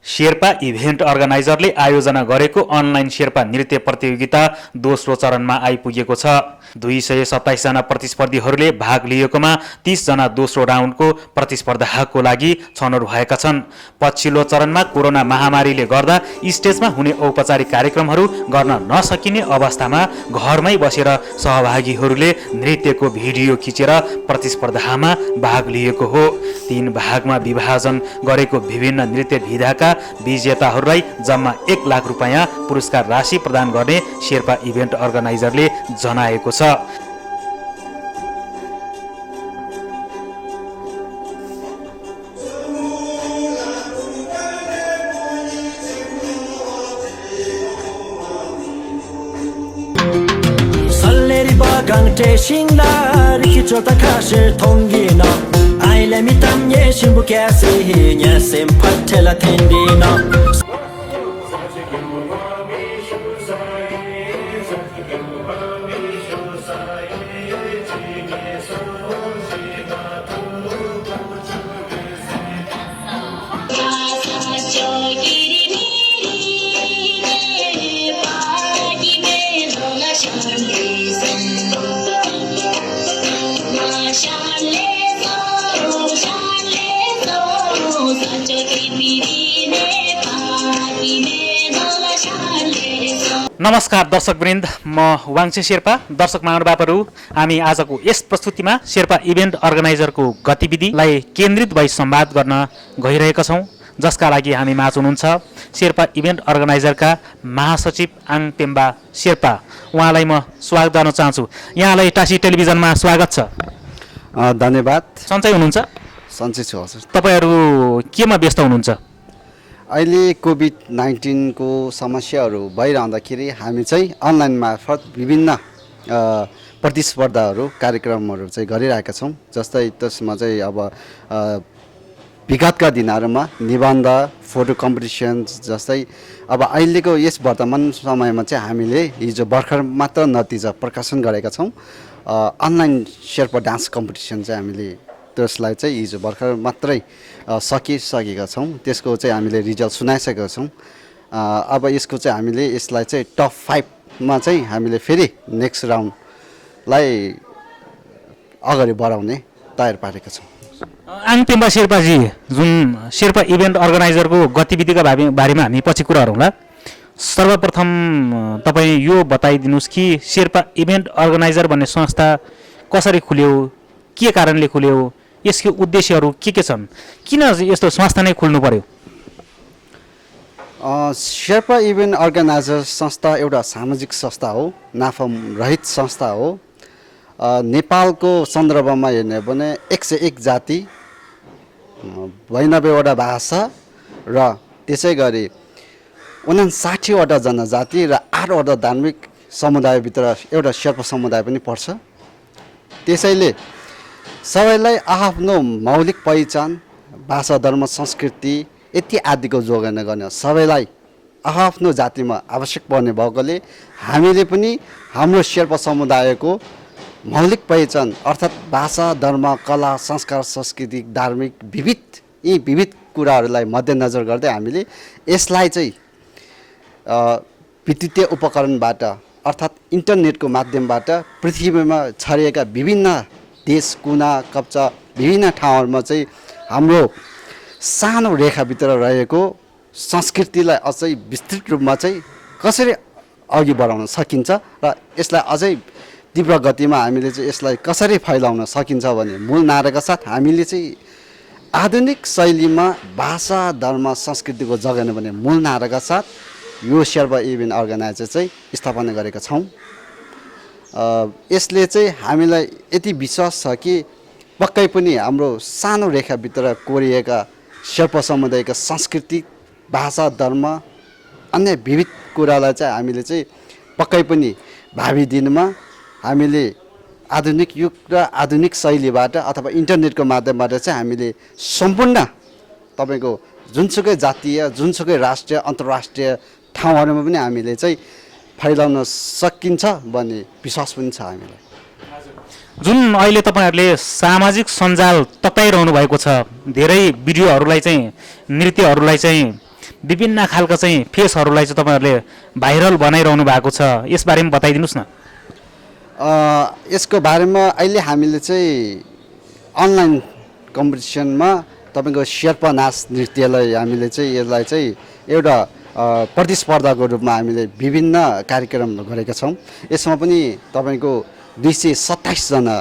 Sherpa event अर्गनाइजरले आयोजना गरेको online Sherpa नृत्य प्रतियोगिता दोस्रो चरणमा आइपुगेको छ। 227 जना प्रतिस्पर्धीहरूले भाग लिएकोमा 30 जना दोस्रो राउन्डको प्रतिस्पर्धाको लागि छनौट भएका छन्। पछिल्लो चरणमा कोरोना महामारीले गर्दा स्टेजमा हुने औपचारिक कार्यक्रमहरू गर्न नसकिने अवस्थामा घरमै बसेर सहभागीहरूले नृत्यको भिडियो खिचेर प्रतिस्पर्धामा भाग लिएको हो। 3 भागमा विभाजन गरेको विभिन्न नृत्य विधाका विजेताहरूलाई जम्मा 1 लाख रुपैयाँ पुरस्कार राशि प्रदान गर्ने शेर्पा इभेन्ट अर्गनाइजरले जनाएको छ। नमस्कार दर्शकवृन्द, म वाङछे शेर्पा। दर्शक महानुभावहरू, हामी आजको यस प्रस्तुतिमा शेर्पा इभेन्ट अर्गनाइजरको गतिविधिलाई केन्द्रित भई संवाद गर्न गइरहेका छौँ, जसका लागि हामी माझ हुनुहुन्छ शेर्पा इभेन्ट अर्गनाइजरका महासचिव आङ पेम्बा शेर्पा। उहाँलाई म स्वागत गर्न चाहन्छु। यहाँलाई टासी टेलिभिजनमा स्वागत छ। धन्यवाद। सन्चै हुनुहुन्छ? सन्चै छु हजुर। तपाईँहरू केमा व्यस्त हुनुहुन्छ? अहिले कोभिड-19 को समस्याहरू भइरहँदाखेरि हामी चाहिँ अनलाइन मार्फत विभिन्न प्रतिस्पर्धाहरू कार्यक्रमहरू चाहिँ गरिरहेका छौँ। जस्तै त्यसमा चाहिँ अब विगतका दिनहरूमा निबन्ध, फोटो कम्पिटिसन, जस्तै अब अहिलेको यस वर्तमान समयमा चाहिँ हामीले हिजो भर्खर मात्र नतिजा प्रकाशन गरेका छौँ। अनलाइन शेर्पा डान्स कम्पिटिसन चाहिँ हामीले त्यसलाई चाहिँ हिजो भर्खर मात्रै सकिसकेका छौँ। त्यसको चाहिँ हामीले रिजल्ट सुनाइसकेका छौँ। अब यसको चाहिँ हामीले यसलाई चाहिँ टप 5 चाहिँ हामीले फेरि नेक्स्ट राउन्डलाई अगाडि बढाउने तयार पारेका छौँ। आङ पेम्बा शेर्पाजी, जुन शेर्पा इभेन्ट अर्गनाइजरको गतिविधिका बारेमा हामी पछि कुरा गरौँला। सर्वप्रथम तपाईँ यो बताइदिनुहोस् कि शेर्पा इभेन्ट अर्गनाइजर भन्ने संस्था कसरी खुल्यो, के कारणले खुल्यो, यसको उद्देश्यहरू के छन्, किन यस्तो संस्था नै खुल्नु पर्यो? शेर्पा इभेन्ट अर्गनाइजर संस्था एउटा सामाजिक संस्था हो, नाफा रहित संस्था हो। नेपालको सन्दर्भमा हेर्ने भने 101 जाति, 92वटा भाषा र त्यसै गरी 59वटा जनजाति र 8वटा धार्मिक समुदायभित्र एउटा शेर्पा समुदाय पनि पर्छ। त्यसैले सबैलाई आफ्नो मौलिक पहिचान, भाषा, धर्म, संस्कृति यति आदिको जोगान गर्न सबैलाई आफ्नो जातिमा आवश्यक पर्ने भएकोले हामीले पनि हाम्रो शेर्पा समुदायको मौलिक पहिचान अर्थात् भाषा, धर्म, कला, संस्कार, संस्कृति, धार्मिक विविध कुराहरूलाई मध्यनजर गर्दै हामीले यसलाई चाहिँ विद्युतीय उपकरणबाट अर्थात् इन्टरनेटको माध्यमबाट पृथ्वीमा छरिएका विभिन्न देश, कुना कप्चा, विभिन्न ठाउँहरूमा चाहिँ हाम्रो सानो रेखाभित्र रहेको संस्कृतिलाई अझै विस्तृत रूपमा चाहिँ कसरी अघि बढाउन सकिन्छ र यसलाई अझै तीव्र गतिमा हामीले चाहिँ यसलाई कसरी फैलाउन सकिन्छ भन्ने मूल नाराका साथ हामीले चाहिँ आधुनिक शैलीमा भाषा, धर्म, संस्कृतिको जगाउन भन्ने मूल नाराका साथ यो शेर्पा इभेन्ट अर्गनाइजर चाहिँ स्थापना गरेका छौँ। यसले चाहिँ हामीलाई यति विश्वास छ कि पक्कै पनि हाम्रो सानो रेखाभित्र कोरिएका शेर्पा समुदायका संस्कृति, भाषा, धर्म, अन्य विविध कुरालाई चाहिँ हामीले चाहिँ पक्कै पनि भावी दिनमा हामीले आधुनिक युग र आधुनिक शैलीबाट अथवा इन्टरनेटको माध्यमबाट चाहिँ हामीले सम्पूर्ण तपाईँको जुनसुकै जातीय, जुनसुकै राष्ट्रिय, अन्तर्राष्ट्रिय ठाउँहरूमा पनि हामीले चाहिँ फैलाउन सकिन्छ भन्ने विश्वास पनि छ हामीलाई। जुन अहिले तपाईहरुले सामाजिक सञ्जाल तताइरहनु भएको छ, धेरै भिडियोहरुलाई चाहिँ नृत्यहरुलाई चाहिँ विभिन्न खालका चाहिँ फेसहरूलाई चाहिँ तपाईँहरूले भाइरल बनाइरहनु भएको छ, यसबारेमा बताइदिनुहोस् न। यसको बारेमा अहिले हामीले चाहिँ अनलाइन कम्पिटिसनमा तपाईँको शेर्पा नाच नृत्यलाई हामीले चाहिँ यसलाई चाहिँ एउटा प्रतिस्पर्धाको रूपमा हामीले विभिन्न कार्यक्रमहरू गरेका छौँ। यसमा पनि तपाईँको 227 जना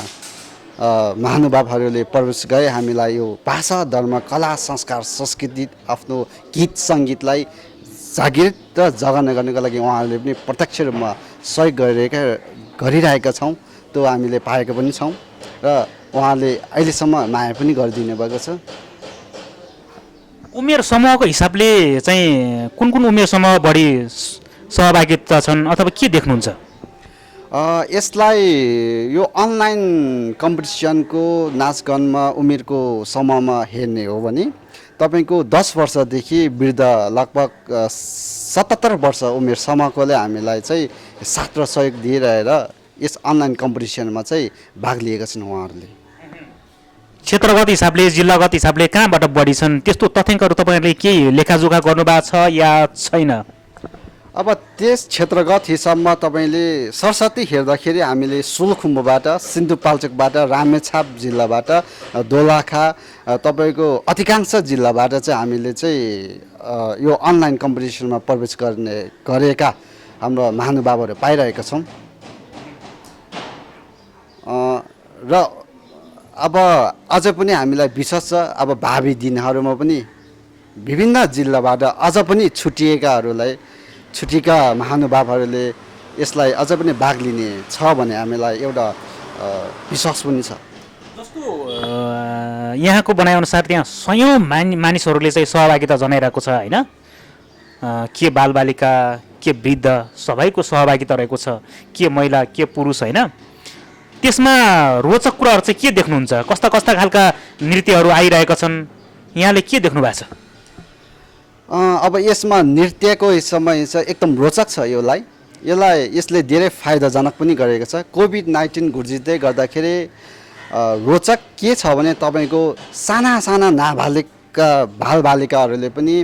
महानुभावहरूले प्रवेश गए। हामीलाई यो भाषा, धर्म, कला, संस्कार, संस्कृति, आफ्नो गीत सङ्गीतलाई जागृत र जगन गर्नको लागि उहाँहरूले पनि प्रत्यक्ष रूपमा सहयोग गरिरहेका छौँ। त्यो हामीले पाएका पनि छौँ र उहाँले अहिलेसम्म माया पनि गरिदिनु भएको छ। उमेर समूहको हिसाबले चाहिँ कुन कुन उमेर समूह बढी सहभागिता छन् अथवा के देख्नुहुन्छ? यसलाई यो अनलाइन कम्पिटिसनको नाचगानमा उमेरको समूहमा हेर्ने हो भने तपाईँको 10 वर्षदेखि वृद्ध लगभग 77 वर्ष उमेर समूहकोले हामीलाई चाहिँ साथ र सहयोग दिइरहेर यस अनलाइन कम्पिटिसनमा चाहिँ भाग लिएका छन्। उहाँहरूले क्षेत्रगत हिसाबले, जिल्लागत हिसाबले कहाँबाट बढी छन् त्यस्तो तथ्याङ्कहरू तपाईँहरूले केही लेखाजोखा गर्नुभएको छ या छैन? अब त्यस क्षेत्रगत हिसाबमा तपाईँले सरस्वती हेर्दाखेरि हामीले सोलुखुम्बुबाट, सिन्धुपाल्चोकबाट, रामेछाप जिल्लाबाट, दोलखा, तपाईँको अधिकांश जिल्लाबाट चाहिँ हामीले चाहिँ यो अनलाइन कम्पिटिसनमा प्रवेश गरेका हाम्रो महानुभावहरू पाइरहेका छौँ। र अब अझ पनि हामीलाई विश्वास छ अब भावी दिनहरूमा पनि विभिन्न जिल्लाबाट अझ पनि छुटिएका महानुभावहरूले यसलाई अझ पनि भाग लिने छ भने हामीलाई एउटा विश्वास पनि छ। जस्तो यहाँको भनाइअनुसार त्यहाँ सयौँ मानिसहरूले चाहिँ सहभागिता जनाइरहेको छ होइन? के बालबालिका, के वृद्ध सबैको सहभागिता रहेको छ, के महिला, के पुरुष होइन? त्यसमा रोचक कुराहरू चाहिँ के देख्नुहुन्छ? कस्ता कस्ता खालका नृत्यहरू आइरहेका छन्, यहाँले के देख्नु भएको छ? अब यसमा नृत्यको समय एकदम रोचक छ। यसले धेरै फाइदाजनक पनि गरेको छ। कोभिड-19 गुर्जिँदै गर्दाखेरि रोचक के छ भने तपाईँको साना बालबालिकाहरूले पनि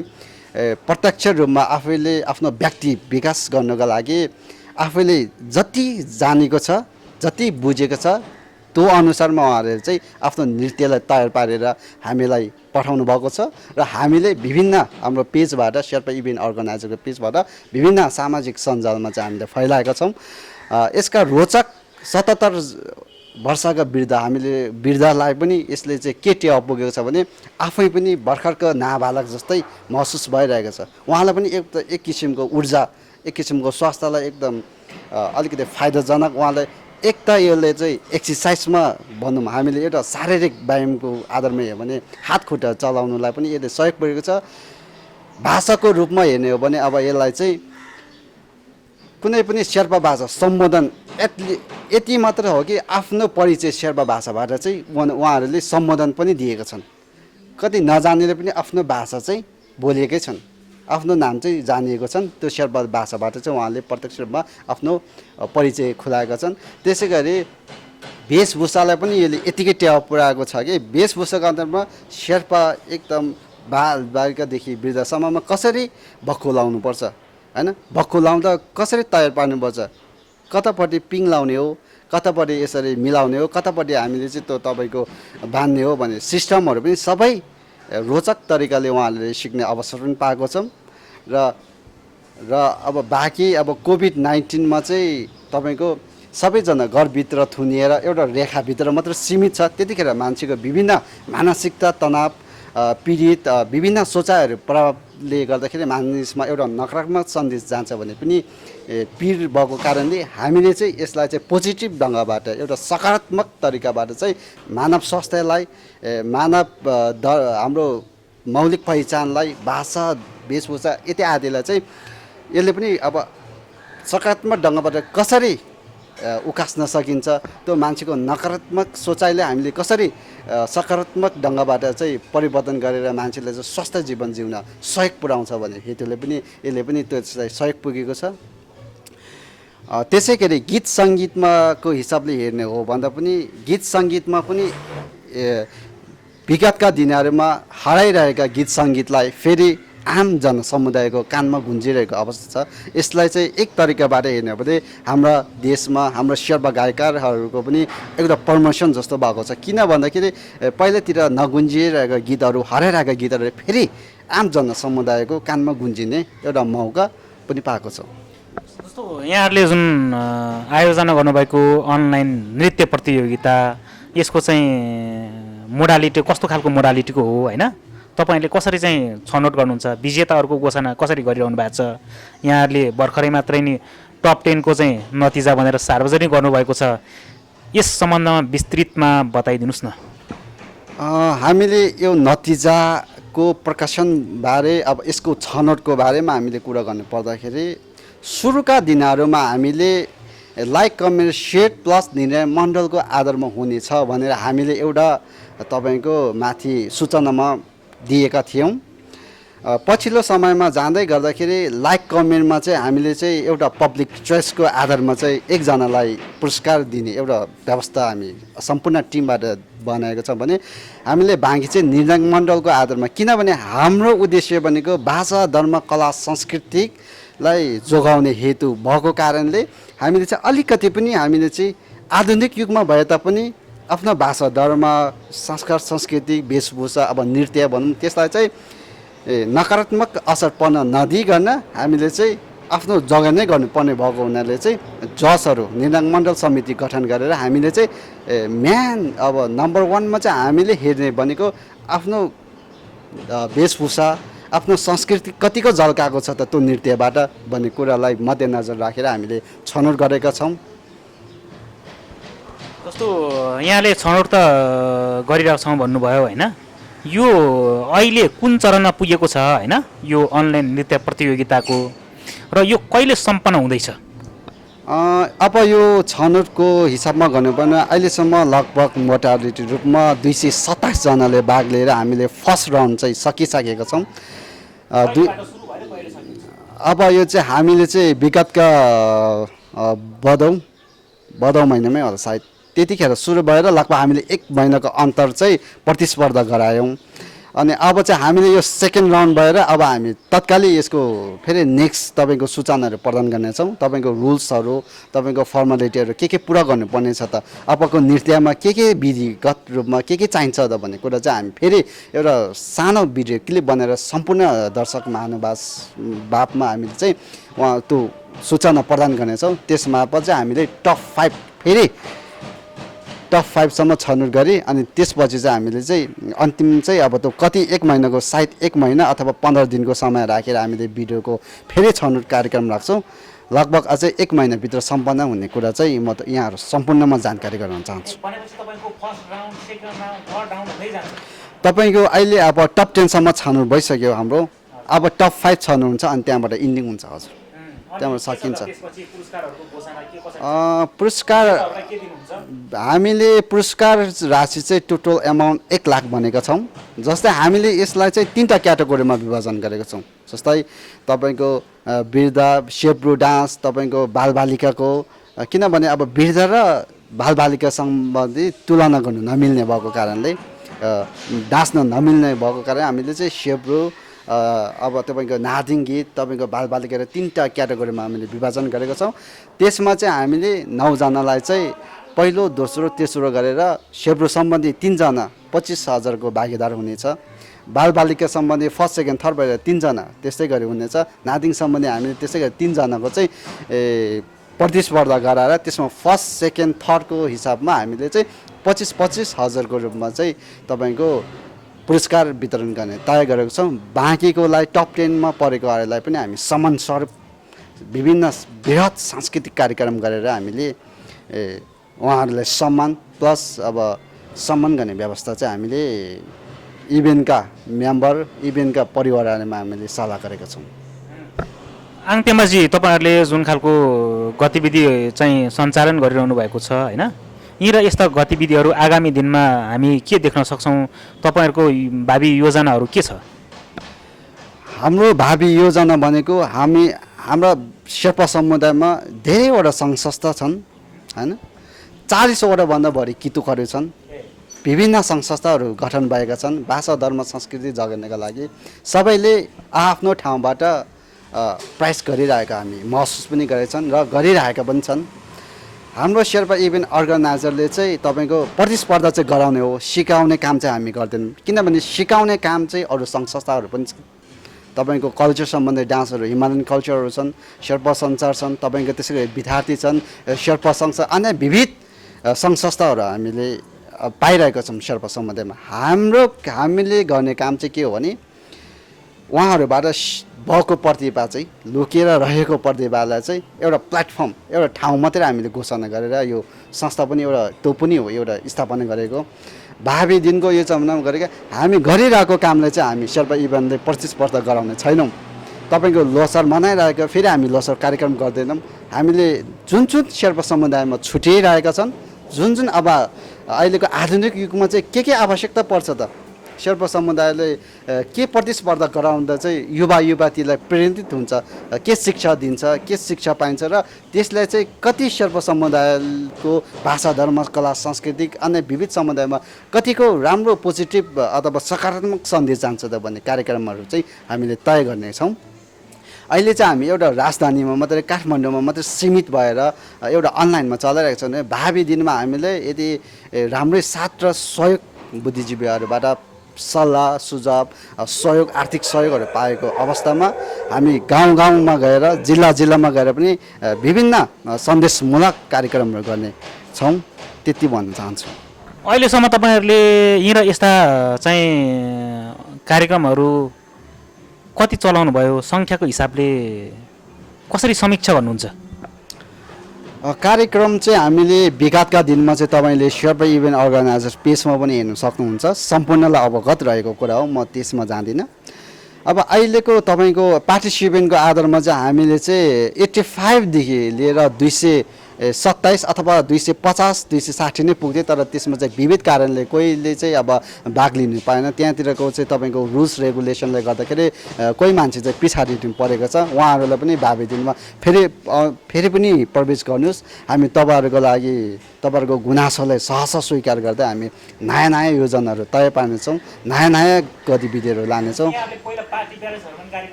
प्रत्यक्ष रूपमा आफैले आफ्नो व्यक्ति विकास गर्नको लागि आफैले जति जानेको छ, जति बुझेको छ त्यो अनुसारमा उहाँहरूले चाहिँ आफ्नो नृत्यलाई तयार पारेर हामीलाई पठाउनु भएको छ र हामीले विभिन्न हाम्रो पेजबाट, शेर्पा इभेन्ट अर्गनाइजरको पेजबाट विभिन्न सामाजिक सञ्जालमा चाहिँ हामीले फैलाएका छौँ। यसका रोचक 77 वर्षका वृद्धलाई पनि यसले चाहिँ के टेवा पुगेको छ भने आफै पनि भर्खरको नाबालक जस्तै महसुस भइरहेको छ। उहाँलाई पनि एक किसिमको ऊर्जा, एक किसिमको स्वास्थ्यलाई एकदम अलिकति फाइदाजनक। उहाँलाई एक त यसले चाहिँ एक्सर्साइजमा भनौँ, हामीले एउटा शारीरिक व्यायामको आधारमा हेऱ्यो भने हात खुट्टा चलाउनुलाई पनि यसले सहयोग पुगेको छ। भाषाको रूपमा हेर्ने हो भने अब यसलाई चाहिँ कुनै पनि शेर्पा भाषा सम्बोधन यति मात्र हो कि आफ्नो परिचय शेर्पा भाषाबाट चाहिँ उहाँहरूले सम्बोधन पनि दिएका छन्। कति नजानेले पनि आफ्नो भाषा चाहिँ बोलेकै छन्, आफ्नो नाम चाहिँ जानिएको छन्। त्यो शेर्पा भाषाबाट चाहिँ उहाँले प्रत्यक्ष रूपमा आफ्नो परिचय खुलाएका छन्। त्यसै गरी वेशभूषालाई पनि यसले यतिकै टेवा पुऱ्याएको छ कि वेशभूषाको अन्तर्गतमा शेर्पा एकदम बालबालिकादेखि वृद्धसम्ममा कसरी बक्खु लाउनुपर्छ होइन, बक्खु लाउँदा कसरी तयार पार्नुपर्छ, कतापट्टि पिङ लाउने हो, कतापट्टि यसरी मिलाउने हो, कतापट्टि हामीले चाहिँ त्यो तपाईँको बाँध्ने हो भन्ने सिस्टमहरू पनि सबै रोचक तरिकाले उहाँहरूले सिक्ने अवसर पनि पाएको छौँ। र अब बाँकी अब कोभिड-19मा चाहिँ तपाईँको सबैजना घरभित्र थुनिएर एउटा रेखाभित्र मात्र सीमित छ। त्यतिखेर मान्छेको विभिन्न मानसिकता, तनाव, पीडित, विभिन्न सोचाइहरू प्रभावले गर्दाखेरि मानिसमा एउटा नकारात्मक सन्देश जान्छ भने पनि पीड भएको कारणले हामीले चाहिँ यसलाई चाहिँ पोजिटिभ ढङ्गबाट, एउटा सकारात्मक तरिकाबाट चाहिँ मानव स्वास्थ्यलाई, हाम्रो मौलिक पहिचानलाई, भाषा, वेशभूषा इत्यादि आदिलाई चाहिँ यसले पनि अब सकारात्मक ढङ्गबाट कसरी उकास्न सकिन्छ, त्यो मान्छेको नकारात्मक सोचाइले हामीले कसरी सकारात्मक ढङ्गबाट चाहिँ परिवर्तन गरेर मान्छेले चाहिँ स्वस्थ जीवन जिउन सहयोग पुर्याउँछ भन्ने हेतुले पनि यसले पनि त्यसलाई सहयोग पुगेको छ। त्यसै गरी गीत सङ्गीतमाको हिसाबले हेर्ने हो भन्दा पनि गीत सङ्गीतमा पनि विगतका दिनहरूमा हराइरहेका गीत सङ्गीतलाई फेरि आम जनसमुदायको कानमा गुन्जिरहेको अवस्था छ। यसलाई चाहिँ एक तरिकाबाट हेर्ने हो भने हाम्रा देशमा हाम्रो शेर्पा गायकहरूको पनि एउटा प्रमोसन जस्तो भएको छ। किन भन्दाखेरि पहिलातिर नगुन्जिरहेका गीतहरू हराइरहेका गीतहरू फेरि आम जनसमुदायको कानमा गुन्जिने एउटा मौका पनि पाएको छ। जस्तो यहाँहरूले जुन आयोजना गर्नुभएको अनलाइन नृत्य प्रतियोगिता यसको चाहिँ मोडालिटी कस्तो खालको मोडालिटीको हो होइन, तपाईँहरूले कसरी चाहिँ छनौट गर्नुहुन्छ, विजेताहरूको घोषणा कसरी गरिरहनु भएको छ, यहाँहरूले भर्खरै मात्रै नि टप 10 को चाहिँ नतिजा भनेर सार्वजनिक गर्नुभएको छ, यस सम्बन्धमा विस्तृतमा बताइदिनुहोस् न। हामीले यो नतिजाको प्रकाशनबारे अब यसको छनौटको बारेमा हामीले कुरा गर्नु पर्दाखेरि सुरुका दिनहरूमा हामीले लाइक कमेन्ट सेयर प्लस निर्णय मण्डलको आधारमा हुनेछ भनेर हामीले एउटा तपाईँको माथि सूचनामा दिएका थियौँ। पछिल्लो समयमा जाँदै गर्दाखेरि लाइक कमेन्टमा चाहिँ हामीले चाहिँ एउटा पब्लिक चोइसको आधारमा चाहिँ एकजनालाई पुरस्कार दिने एउटा व्यवस्था हामी सम्पूर्ण टिमबाट बनाएको छ भने हामीले बाँकी चाहिँ निर्णय मण्डलको आधारमा, किनभने हाम्रो उद्देश्य भनेको भाषा धर्म कला संस्कृतिलाई जोगाउने हेतु भएको कारणले हामीले चाहिँ अलिकति पनि हामीले चाहिँ आधुनिक युगमा भए तापनि आफ्नो भाषा धर्म संस्कार संस्कृति वेशभूषा अब नृत्य भनौँ त्यसलाई चाहिँ नकारात्मक असर पर्न नदिइकन हामीले चाहिँ आफ्नो जग्गा नै गर्नुपर्ने भएको हुनाले चाहिँ जजहरू निर्णय मण्डल समिति गठन गरेर हामीले चाहिँ म्यान अब नम्बर 1मा चाहिँ हामीले हेर्ने भनेको आफ्नो वेशभूषा आफ्नो संस्कृति कतिको झल्काएको छ त त्यो नृत्यबाट भन्ने कुरालाई मध्यनजर राखेर हामीले छनौट गरेका छौँ। जस्तो यहाँले छनौट त गरिरहेको छौँ भन्नुभयो होइन, यो अहिले कुन चरणमा पुगेको छ होइन यो अनलाइन नृत्य प्रतियोगिताको, र यो कहिले सम्पन्न हुँदैछ? अब यो छनौटको हिसाबमा गर्नुपर्ने अहिलेसम्म लगभग मोटालिटी रूपमा 227 जनाले भाग लिएर हामीले फर्स्ट राउन्ड चाहिँ सकिसकेका छौँ। अब यो चाहिँ हामीले चाहिँ विगतका भदौ महिनामै होला सायद त्यतिखेर सुरु भएर लगभग हामीले 1 महिनाको अन्तर चाहिँ प्रतिस्पर्धा गरायौँ। अनि अब चाहिँ हामीले यो सेकेन्ड राउन्ड भएर अब हामी तत्कालै यसको फेरि नेक्स्ट तपाईँको सूचनाहरू प्रदान गर्नेछौँ। तपाईँको रुल्सहरू तपाईँको फर्मालिटीहरू के पुरा गर्नुपर्ने छ त, अबको नृत्यमा के विधिगत रूपमा के चाहिन्छ त भन्ने कुरा चाहिँ हामी फेरि एउटा सानो भिडियो क्लिप बनाएर सम्पूर्ण दर्शक महानुभावमा हामीले चाहिँ उहाँ त्यो सूचना प्रदान गर्नेछौँ। त्यसमार्फत चाहिँ हामीले टप 5 फेरि टप 5 सम्म छनौट गरी अनि त्यसपछि चाहिँ हामीले चाहिँ अन्तिम चाहिँ अब त्यो कति 1 महिनाको सायद 1 महिना अथवा 15 दिनको समय राखेर हामीले भिडियोको फेरि छनौट कार्यक्रम राख्छौँ। लगभग अझै 1 महिनाभित्र सम्पन्न हुने कुरा चाहिँ म त यहाँहरू सम्पूर्णमा जानकारी गराउन चाहन्छु। तपाईँको अहिले अब टप 10 सम्म छनौट भइसक्यो हाम्रो, अब टप 5 छनौट हुन्छ अनि त्यहाँबाट इन्डिङ हुन्छ। हजुर त्यहाँबाट सकिन्छ। पुरस्कार हामीले पुरस्कार राशि चाहिँ टोटल एमाउन्ट 1 लाख भनेका छौँ। जस्तै हामीले यसलाई चाहिँ 3टा क्याटेगोरीमा विभाजन गरेका छौँ। जस्तै तपाईँको वृद्ध सेब्रु डान्स, तपाईँको बालबालिकाको, किनभने अब वृद्ध र बालबालिका सम्बन्धी तुलना गर्नु नमिल्ने भएको कारणले डान्स्न नमिल्ने भएको कारण हामीले चाहिँ सेब्रु अब तपाईँको नादिङ गीत तपाईँको बालबालिका र 3टा क्याटेगोरीमा हामीले विभाजन गरेका छौँ। त्यसमा चाहिँ हामीले 9 जनालाई चाहिँ पहिलो दोस्रो तेस्रो गरेर सेब्रु सम्बन्धी 3 जना 25,000 को भागीदार हुनेछ। बालबालिका सम्बन्धी फर्स्ट सेकेन्ड थर्ड भएर 3 जना त्यस्तै गरी हुनेछ। नादिङ सम्बन्धी हामीले त्यस्तै गरी 3 जनाको चाहिँ प्रतिस्पर्धा गराएर त्यसमा फर्स्ट सेकेन्ड थर्डको हिसाबमा हामीले चाहिँ 25,000 को रूपमा चाहिँ तपाईँको पुरस्कार वितरण गर्ने तय गरेको छौँ। बाँकीकोलाई टप 10 मा परेकोहरूलाई पनि हामी सम्मान स्वरूप विभिन्न बृहत सांस्कृतिक कार्यक्रम गरेर हामीले उहाँहरूलाई सम्मान प्लस अब सम्मान गर्ने व्यवस्था चाहिँ हामीले इभेन्टका मेम्बर इभेन्टका परिवारहरूमा हामीले सल्लाह गरेका छौँ। आङतेमाजी तपाईँहरूले जुन खालको गतिविधि चाहिँ सञ्चालन गरिरहनु भएको छ होइन, यी र यस्ता गतिविधिहरू आगामी दिनमा हामी के देख्न सक्छौँ? तपाईँहरूको भावी योजनाहरू के छ? हाम्रो भावी योजना भनेको हाम्रा शेर्पा समुदायमा धेरैवटा सङ्घ संस्था छन् होइन, 40 वटा भन्दा बढी कितुकहरू छन् विभिन्न सङ्घ संस्थाहरू गठन भएका छन् भाषा धर्म संस्कृति जगाउनका लागि। सबैले आफ्नो ठाउँबाट प्रयास गरिरहेका हामी महसुस पनि गरेछन् र गरिरहेका पनि छन्। हाम्रो शेर्पा इभेन्ट अर्गनाइजरले चाहिँ तपाईँको प्रतिस्पर्धा चाहिँ गराउने हो, सिकाउने काम चाहिँ हामी गर्दैनौँ। किनभने सिकाउने काम चाहिँ अरू सङ्घ संस्थाहरू पनि छन्। तपाईँको कल्चर सम्बन्धी डान्सहरू हिमालयन कल्चरहरू छन्, शेर्पा सञ्चार छन्, तपाईँको त्यसै गरी विद्यार्थी छन्, शेर्पा सङ्घ छ, अन्य विविध सङ्घ संस्थाहरू हामीले पाइरहेका छौँ शेर्पा समुदायमा। हामीले गर्ने काम चाहिँ के हो भने उहाँहरूबाट भएको प्रतिभा चाहिँ लुकेर रहेको प्रतिभालाई चाहिँ एउटा प्लेटफर्म एउटा ठाउँ मात्रै हामीले घोषणा गरेर यो संस्था पनि एउटा त्यो पनि हो एउटा स्थापना गरेको। भावी दिनको यो चाहना गरेका हामी गरिरहेको कामलाई चाहिँ हामी शेर्पा इभेन्टले प्रतिस्पर्धा गराउने छैनौँ। तपाईँको लोसार मनाइरहेको फेरि हामी लोसार कार्यक्रम गर्दैनौँ। हामीले जुन जुन शेर्पा समुदायमा छुट्याइरहेका छन्, जुन अब अहिलेको आधुनिक युगमा चाहिँ के आवश्यकता पर्छ त शेर्पा समुदायले के प्रतिस्पर्धा गराउँदा चाहिँ युवा युवतीलाई प्रेरित हुन्छ, के शिक्षा दिन्छ, के शिक्षा पाइन्छ र त्यसलाई चाहिँ कति शेर्पा समुदायको भाषा धर्म कला सांस्कृतिक अन्य विविध समुदायमा कतिको राम्रो पोजिटिभ अथवा सकारात्मक सन्देश जान्छ त भन्ने कार्यक्रमहरू चाहिँ हामीले तय गर्नेछौँ। अहिले चाहिँ हामी एउटा राजधानीमा मात्रै काठमाडौँमा मात्रै सीमित भएर एउटा अनलाइनमा चलाइरहेको छौँ भने भावी दिनमा हामीले यदि राम्रै साथ र सहयोग बुद्धिजीवीहरूबाट सल्लाह सुझाव सहयोग आर्थिक सहयोगहरू पाएको अवस्थामा हामी गाउँ गाउँमा गएर जिल्ला जिल्लामा गएर पनि विभिन्न सन्देशमूलक कार्यक्रमहरू गर्ने छौँ। त्यति भन्न चाहन्छु। अहिलेसम्म तपाईँहरूले यी र यस्ता चाहिँ कार्यक्रमहरू कति चलाउनु भयो, सङ्ख्याको हिसाबले कसरी समीक्षा गर्नुहुन्छ? कार्यक्रम चाहिँ हामीले विगतका दिनमा चाहिँ तपाईँले शेर्पा इभेन्ट अर्गनाइजर पेजमा पनि हेर्न सक्नुहुन्छ। सम्पूर्णलाई अवगत रहेको कुरा हो, म त्यसमा जाँदिनँ। अब अहिलेको तपाईँको पार्टिसिपेन्टको आधारमा चाहिँ हामीले चाहिँ 85देखि लिएर 227 अथवा 250 260 नै पुग्थ्यो। तर त्यसमा चाहिँ विविध कारणले कोहीले चाहिँ अब भाग लिनु पाएन। त्यहाँतिरको चाहिँ तपाईँको रुल्स रेगुलेसनले गर्दाखेरि कोही मान्छे चाहिँ पछाडि परेको छ। उहाँहरूलाई पनि भावी दिनमा फेरि पनि प्रवेश गर्नुहोस्। हामी तपाईँहरूको लागि तपाईँहरूको गुनासोलाई सहस स्वीकार गर्दै हामी नयाँ नयाँ योजनाहरू तय पार्नेछौँ, नयाँ नयाँ गतिविधिहरू लानेछौँ।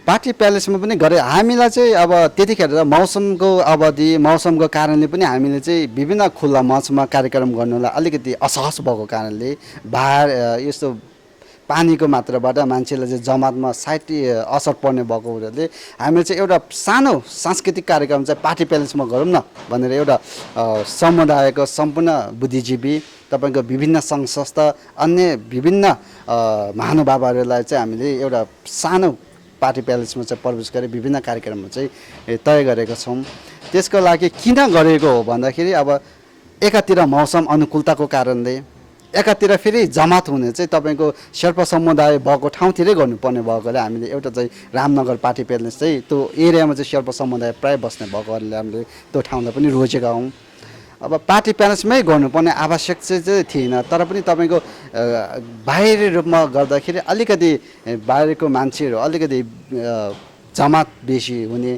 पार्टी प्यालेसमा पनि गरे हामीलाई चाहिँ अब त्यतिखेर मौसमको अवधि मौसमको कारणले पनि हामीले चाहिँ विभिन्न खुल्ला मञ्चमा कार्यक्रम गर्नुलाई अलिकति असहज भएको कारणले यस्तो पानीको मात्राबाट मान्छेलाई चाहिँ जमातमा साहित्य असर पर्ने भएको हुनाले हामीले चाहिँ एउटा सानो सांस्कृतिक कार्यक्रम चाहिँ पार्टी प्यालेसमा गरौँ न भनेर एउटा समुदायको सम्पूर्ण बुद्धिजीवी तपाईँको विभिन्न सङ्घ संस्था अन्य विभिन्न महानुभावहरूलाई चाहिँ हामीले एउटा सानो पार्टी प्यालेसमा चाहिँ प्रवेश गरी विभिन्न कार्यक्रमहरू चाहिँ तय गरेका छौँ। त्यसको लागि किन गरेको हो भन्दाखेरि अब एकातिर मौसम अनुकूलताको कारणले, एकातिर फेरि जमात हुने चाहिँ तपाईँको शेर्पा समुदाय भएको ठाउँतिरै गर्नुपर्ने भएकोले हामीले एउटा चाहिँ रामनगर पार्टी प्यालेस चाहिँ त्यो एरियामा चाहिँ शेर्पा समुदाय प्रायः बस्ने भएकोले हामीले त्यो ठाउँलाई पनि रोजेका हौँ। अब पार्टी प्यालेसमै गर्नुपर्ने आवश्यक चाहिँ थिएन। तर पनि तपाईँको बाहिरी रूपमा गर्दाखेरि अलिकति बाहिरको मान्छेहरू अलिकति जमात बेसी हुने,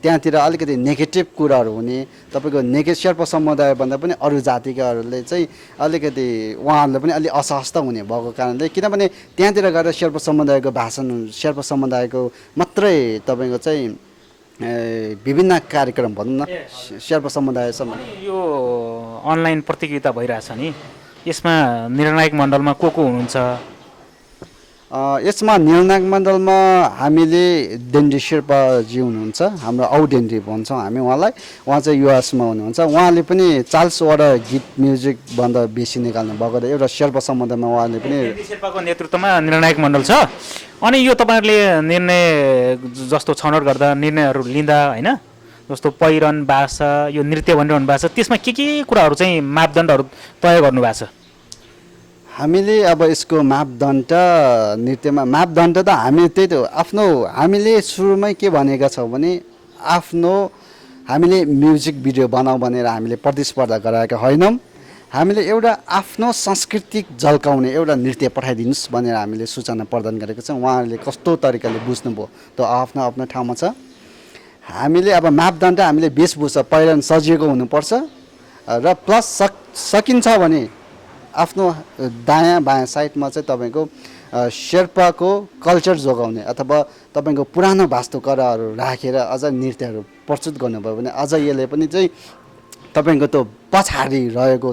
त्यहाँतिर अलिकति नेगेटिभ कुराहरू हुने, तपाईँको शेर्पा समुदायभन्दा पनि अरू जातिकाहरूले चाहिँ अलिकति उहाँहरूले पनि अलिक असहजता हुने भएको कारणले, किनभने त्यहाँतिर गएर शेर्पा समुदायको भाषण शेर्पा समुदायको मात्रै तपाईँको चाहिँ विभिन्न कार्यक्रम भनौँ न शेर्पा समुदायसम्म यो अनलाइन प्रतियोगिता भइरहेछ नि, यसमा निर्णायक मण्डलमा को हुनुहुन्छ? यसमा निर्णायक मण्डलमा हामीले डेन्डी शेर्पाजी हुनुहुन्छ, हाम्रो औ डेन्डी भन्छौँ हामी उहाँलाई। उहाँ चाहिँ युएसमा हुनुहुन्छ। उहाँले पनि 40वटा गीत म्युजिकभन्दा बेसी निकाल्नु भएको एउटा शेर्पा समुदायमा उहाँले पनि शेर्पाको नेतृत्वमा निर्णायक मण्डल छ। अनि यो तपाईँहरूले निर्णय जस्तो छनौट गर्दा निर्णयहरू लिँदा होइन, जस्तो पहिरन भाषा यो नृत्य भनिरहनु भएको छ, त्यसमा के कुराहरू चाहिँ मापदण्डहरू तय गर्नुभएको छ? हामीले अब यसको मापदण्ड नृत्यमा मापदण्ड त हामी त्यही त आफ्नो हामीले सुरुमै के भनेका छौँ भने हामीले म्युजिक भिडियो बनाऊ भनेर हामीले प्रतिस्पर्धा गराएका होइनौँ। हामीले एउटा आफ्नो सांस्कृतिक झल्काउने एउटा नृत्य पठाइदिनुहोस् भनेर हामीले सूचना प्रदान गरेका छौँ। उहाँहरूले कस्तो तरिकाले बुझ्नुभयो त्यो आफ्नो आफ्नो ठाउँमा छ। हामीले अब मापदण्ड हामीले वेशभूषा पहिरन सजिएको हुनुपर्छ र प्लस सकिन्छ भने आफ्नो दायाँ बायाँ साइडमा चाहिँ तपाईँको शेर्पाको कल्चर जोगाउने अथवा तपाईँको पुरानो वास्तुकलाहरू राखेर अझ नृत्यहरू प्रस्तुत गर्नुभयो भने अझ यसले पनि चाहिँ तपाईँको त्यो पछाडि रहेको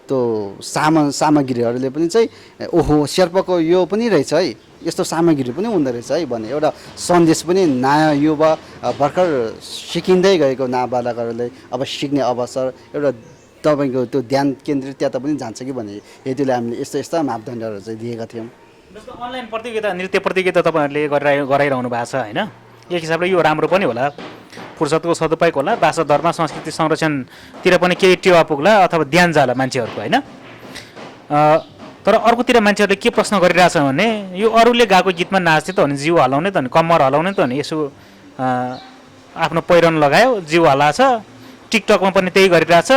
त्यो सामग्रीहरूले पनि चाहिँ ओहो शेर्पाको यो पनि रहेछ है, यस्तो सामग्री पनि हुँदो रहेछ है भन्ने एउटा सन्देश पनि नयाँ युवा भर्खर सिकिँदै गएको नाबालकहरूले अब सिक्ने अवसर एउटा तपाईँको त्यो ध्यान केन्द्रित त्यता पनि जान्छ कि भन्ने हेतुले हामीले यस्ता मापदण्डहरू चाहिँ दिएका थियौँ। जस्तो अनलाइन प्रतियोगिता नृत्य प्रतियोगिता तपाईँहरूले गराइरहनु भएको छ होइन, एक हिसाबले यो राम्रो पनि होला, फुर्सदको सदुपयोग होला, भाषा धर्म संस्कृति संरक्षणतिर पनि केही टेवा पुग्ला अथवा ध्यान जाला मान्छेहरूको होइन। तर अर्कोतिर मान्छेहरूले के प्रश्न गरिरहेछ भने यो अरूले गाएको गीतमा नाच्थ्यो त भने जिउ हलाउने त भने कम्मर हलाउने त भने यसो आफ्नो पहिरन लगायो जिउ हलाछ, टिकटकमा पनि त्यही गरिरहेछ।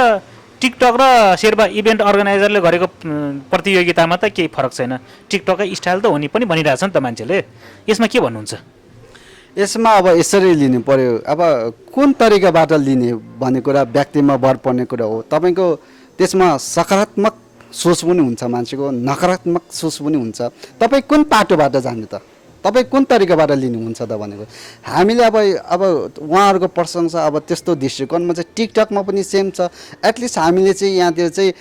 टिकटक र शेर्पा इभेन्ट अर्गनाइजरले गरेको प्रतियोगितामा त केही फरक छैन, टिकटकै स्टाइल त हो नि पनि भनिरहेछ नि त मान्छेले, यसमा के भन्नुहुन्छ? यसमा अब यसरी लिनु पर्यो, अब कुन तरिकाबाट लिने भन्ने कुरा व्यक्तिमा भर पर्ने कुरा हो। तपाईँको त्यसमा सकारात्मक सोच पनि हुन्छ मान्छेको, नकारात्मक सोच पनि हुन्छ। तपाईँ कुन पाटोबाट जाने त, तपाईँ कुन तरिकाबाट लिनुहुन्छ त भनेको हामीले अब उहाँहरूको प्रशंसा अब त्यस्तो दृष्टिकोणमा चाहिँ टिकटकमा पनि सेम छ। एटलिस्ट हामीले चाहिँ यहाँतिर चाहिँ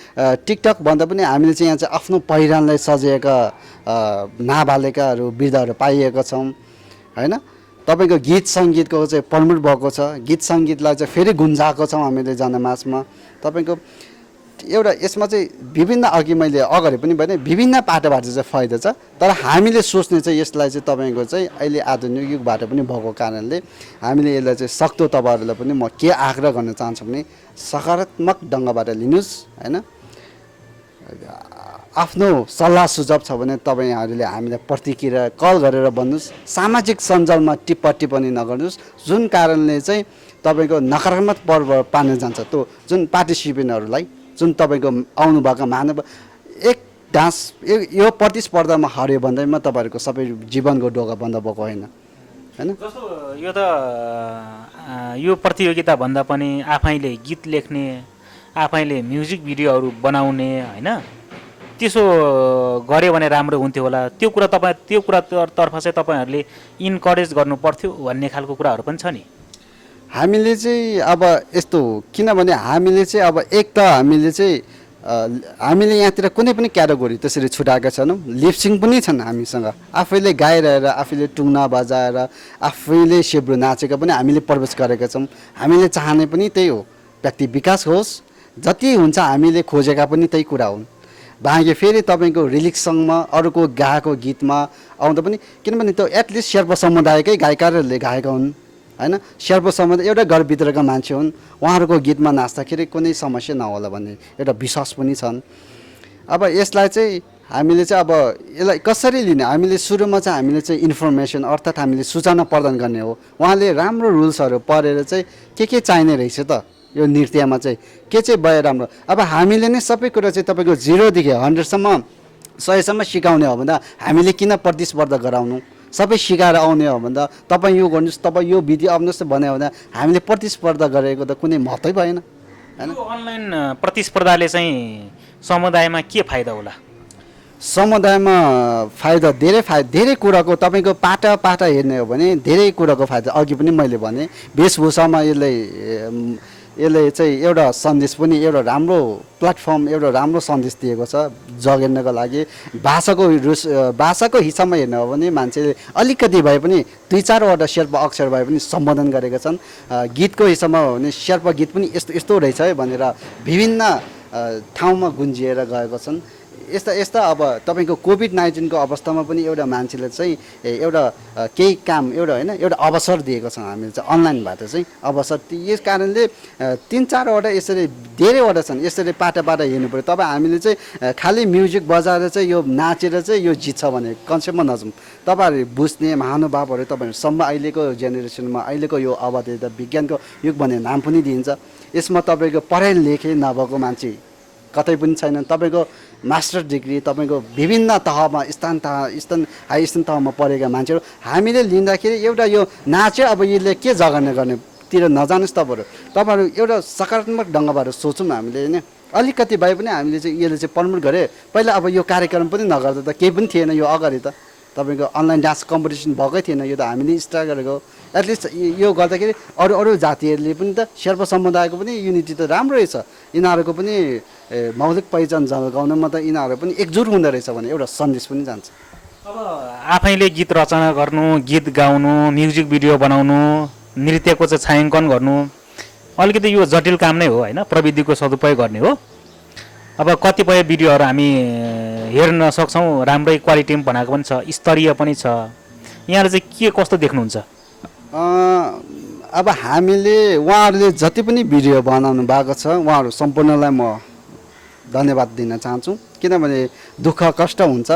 टिकटक भन्दा पनि हामीले चाहिँ यहाँ चाहिँ आफ्नो पहिरनलाई सजेका नाबालिकाहरू वृद्धहरू पाइएका छौँ होइन। तपाईँको गीत सङ्गीतको चाहिँ प्रमोट भएको छ, गीत सङ्गीतलाई चाहिँ फेरि गुन्जाएको छौँ हामीले जनमासमा। तपाईँको एउटा यसमा चाहिँ विभिन्न अघि मैले अगाडि पनि भने विभिन्न पाटोबाट चाहिँ फाइदा छ, तर हामीले सोच्ने चाहिँ यसलाई चाहिँ तपाईँको चाहिँ अहिले आधुनिक युगबाट पनि भएको कारणले हामीले यसलाई चाहिँ सक्दो तपाईँहरूलाई पनि म के आग्रह गर्न चाहन्छु भने सकारात्मक ढङ्गबाट लिनुहोस् होइन। आफ्नो सल्लाह सुझाव छ भने तपाईँहरूले हामीलाई प्रतिक्रिया कल गरेर भन्नुहोस्, सामाजिक सञ्जालमा टिप्पणी नगर्नुहोस् जुन कारणले चाहिँ तपाईँको नकारात्मक प्रभाव पार्न जान्छ। त्यो जुन पार्टिसिपेन्टहरूलाई जुन तपाईँको आउनुभएको महानुभाव एक डान्स यो प्रतिस्पर्धामा हार्यो भन्दैमा तपाईँहरूको सबै जीवनको ढोका बन्द भएको होइन होइन। जस्तो यो त यो प्रतियोगिता भन्दा पनि आफैले गीत लेख्ने, आफैले म्युजिक भिडियोहरू बनाउने होइन, त्यसो गऱ्यो भने राम्रो हुन्थ्यो होला। त्यो कुरातर्फ चाहिँ तपाईँहरूले इन्करेज गर्नु पर्थ्यो भन्ने खालको कुराहरू पनि छ नि। हामीले चाहिँ अब यस्तो किनभने हामीले चाहिँ अब एक त हामीले यहाँतिर कुनै पनि क्याटेगोरी त्यसरी छुटाएका छैनौँ, लिपसिङ पनि छन् हामीसँग। आफैले गाइरहेर आफैले टुङ्ना बजाएर आफैले सेब्रो नाचेका पनि हामीले प्रवेश गरेका छौँ। हामीले चाहने पनि त्यही हो, व्यक्ति विकास होस्, जति हुन्छ हामीले खोजेका पनि त्यही कुरा हुन्। बाँकी फेरि तपाईँको रिलिक्स सङमा अरूको गाएको गीतमा आउँदा पनि किनभने त्यो एटलिस्ट शेर्पा समुदायकै गायकहरूले गाएका हुन् होइन। शेर्पा समुदाय एउटा घरभित्रका मान्छे हुन्, उहाँहरूको गीतमा नाच्दाखेरि कुनै समस्या नहोला भन्ने एउटा विश्वास पनि छन्। अब यसलाई चाहिँ हामीले चाहिँ अब यसलाई कसरी लिने, हामीले सुरुमा चाहिँ हामीले चाहिँ इन्फर्मेसन अर्थात् हामीले सूचना प्रदान गर्ने हो। उहाँले राम्रो रुल्सहरू पढेर चाहिँ के चाहिने रहेछ त यो नृत्यमा चाहिँ के चाहिँ भयो राम्रो। अब हामीले नै सबै कुरा चाहिँ तपाईँको 0देखि 100सम्म 100सम्म सिकाउने हो भन्दा हामीले किन प्रतिस्पर्धा गराउनु, सबै सिकाएर आउने हो भन्दा तपाईँ यो गर्नुहोस्, तपाईँ यो विधि आउनुहोस् भन्यो भने हामीले प्रतिस्पर्धा गरेको त कुनै महत्त्वै भएन होइन। अनलाइन प्रतिस्पर्धाले चाहिँ समुदायमा के फाइदा होला? समुदायमा फाइदा धेरै कुराको तपाईँको पाटा हेर्ने हो भने धेरै कुराको फाइदा। अघि पनि मैले भने वेशभूषामा यसले चाहिँ एउटा सन्देश पनि एउटा राम्रो प्लेटफर्म एउटा राम्रो सन्देश दिएको छ जगेर्नको लागि। भाषाको हिसाबमा हेर्ने हो भने मान्छेले अलिकति भए पनि 2-4वटा शेर्पा अक्षर भए पनि सम्बोधन गरेका छन्। गीतको हिसाबमा हो भने शेर्पा गीत पनि यस्तो रहेछ है भनेर विभिन्न ठाउँमा गुन्जिएर गएको छन्। यस्ता अब तपाईँको कोभिड-19 को अवस्थामा पनि एउटा मान्छेले चाहिँ एउटा केही काम एउटा होइन एउटा अवसर दिएको छ हामीले चाहिँ अनलाइनबाट चाहिँ अवसर। यस कारणले 3-4वटा यसरी धेरैवटा छन्, यसरी पाटा हेर्नु पऱ्यो। तपाईँ हामीले चाहिँ खालि म्युजिक बजाएर चाहिँ यो नाचेर चाहिँ यो जित्छ भने कन्सेप्टमा नजाउँ। तपाईँहरू बुझ्ने महानुभावहरू तपाईँहरूसम्म अहिलेको जेनेरेसनमा अहिलेको यो अवधि त विज्ञानको युग भन्ने नाम पनि दिइन्छ। यसमा तपाईँको पढाइ लेखे नभएको मान्छे कतै पनि छैन। तपाईँको मास्टर डिग्री तपाईँको विभिन्न तहमा हाई स्थान तहमा पढेका मान्छेहरू हामीले लिँदाखेरि एउटा यो नाच्यो अब यसले के जगर्ने गर्नेतिर नजानुहोस्। तपाईँहरू एउटा सकारात्मक ढङ्गबाट सोचौँ हामीले होइन। अलिकति भए पनि हामीले चाहिँ यसले चाहिँ प्रमोट गरे। पहिला अब यो कार्यक्रम पनि नगर्दा त केही पनि थिएन, यो अगाडि त तपाईँको अनलाइन डान्स कम्पिटिसन भएकै थिएन, यो त हामीले स्टार्ट गरेको। एटलिस्ट यो गर्दाखेरि अरू अरू जातिहरूले पनि त शेर्पा समुदायको पनि युनिटी त राम्रै छ, यिनीहरूको पनि मौलिक पहिचान झल्काउनमा त यिनीहरू पनि एकजुट हुँदो रहेछ भने एउटा सन्देश पनि जान्छ। अब आफैले गीत रचना गर्नु, गीत गाउनु, म्युजिक भिडियो बनाउनु, नृत्यको चाहिँ छायाङ्कन गर्नु अलिकति यो जटिल काम नै हो होइन, प्रविधिको सदुपयोग गर्ने हो। अब कतिपय भिडियोहरू हामी हेर्न सक्छौँ, राम्रै क्वालिटीमा बनाएको पनि छ, स्तरीय पनि छ। यहाँले चाहिँ के कस्तो देख्नुहुन्छ? अब हामीले उहाँहरूले जति पनि भिडियो बनाउनु भएको छ उहाँहरू सम्पूर्णलाई म धन्यवाद दिन चाहन्छु, किनभने दुःख कष्ट हुन्छ।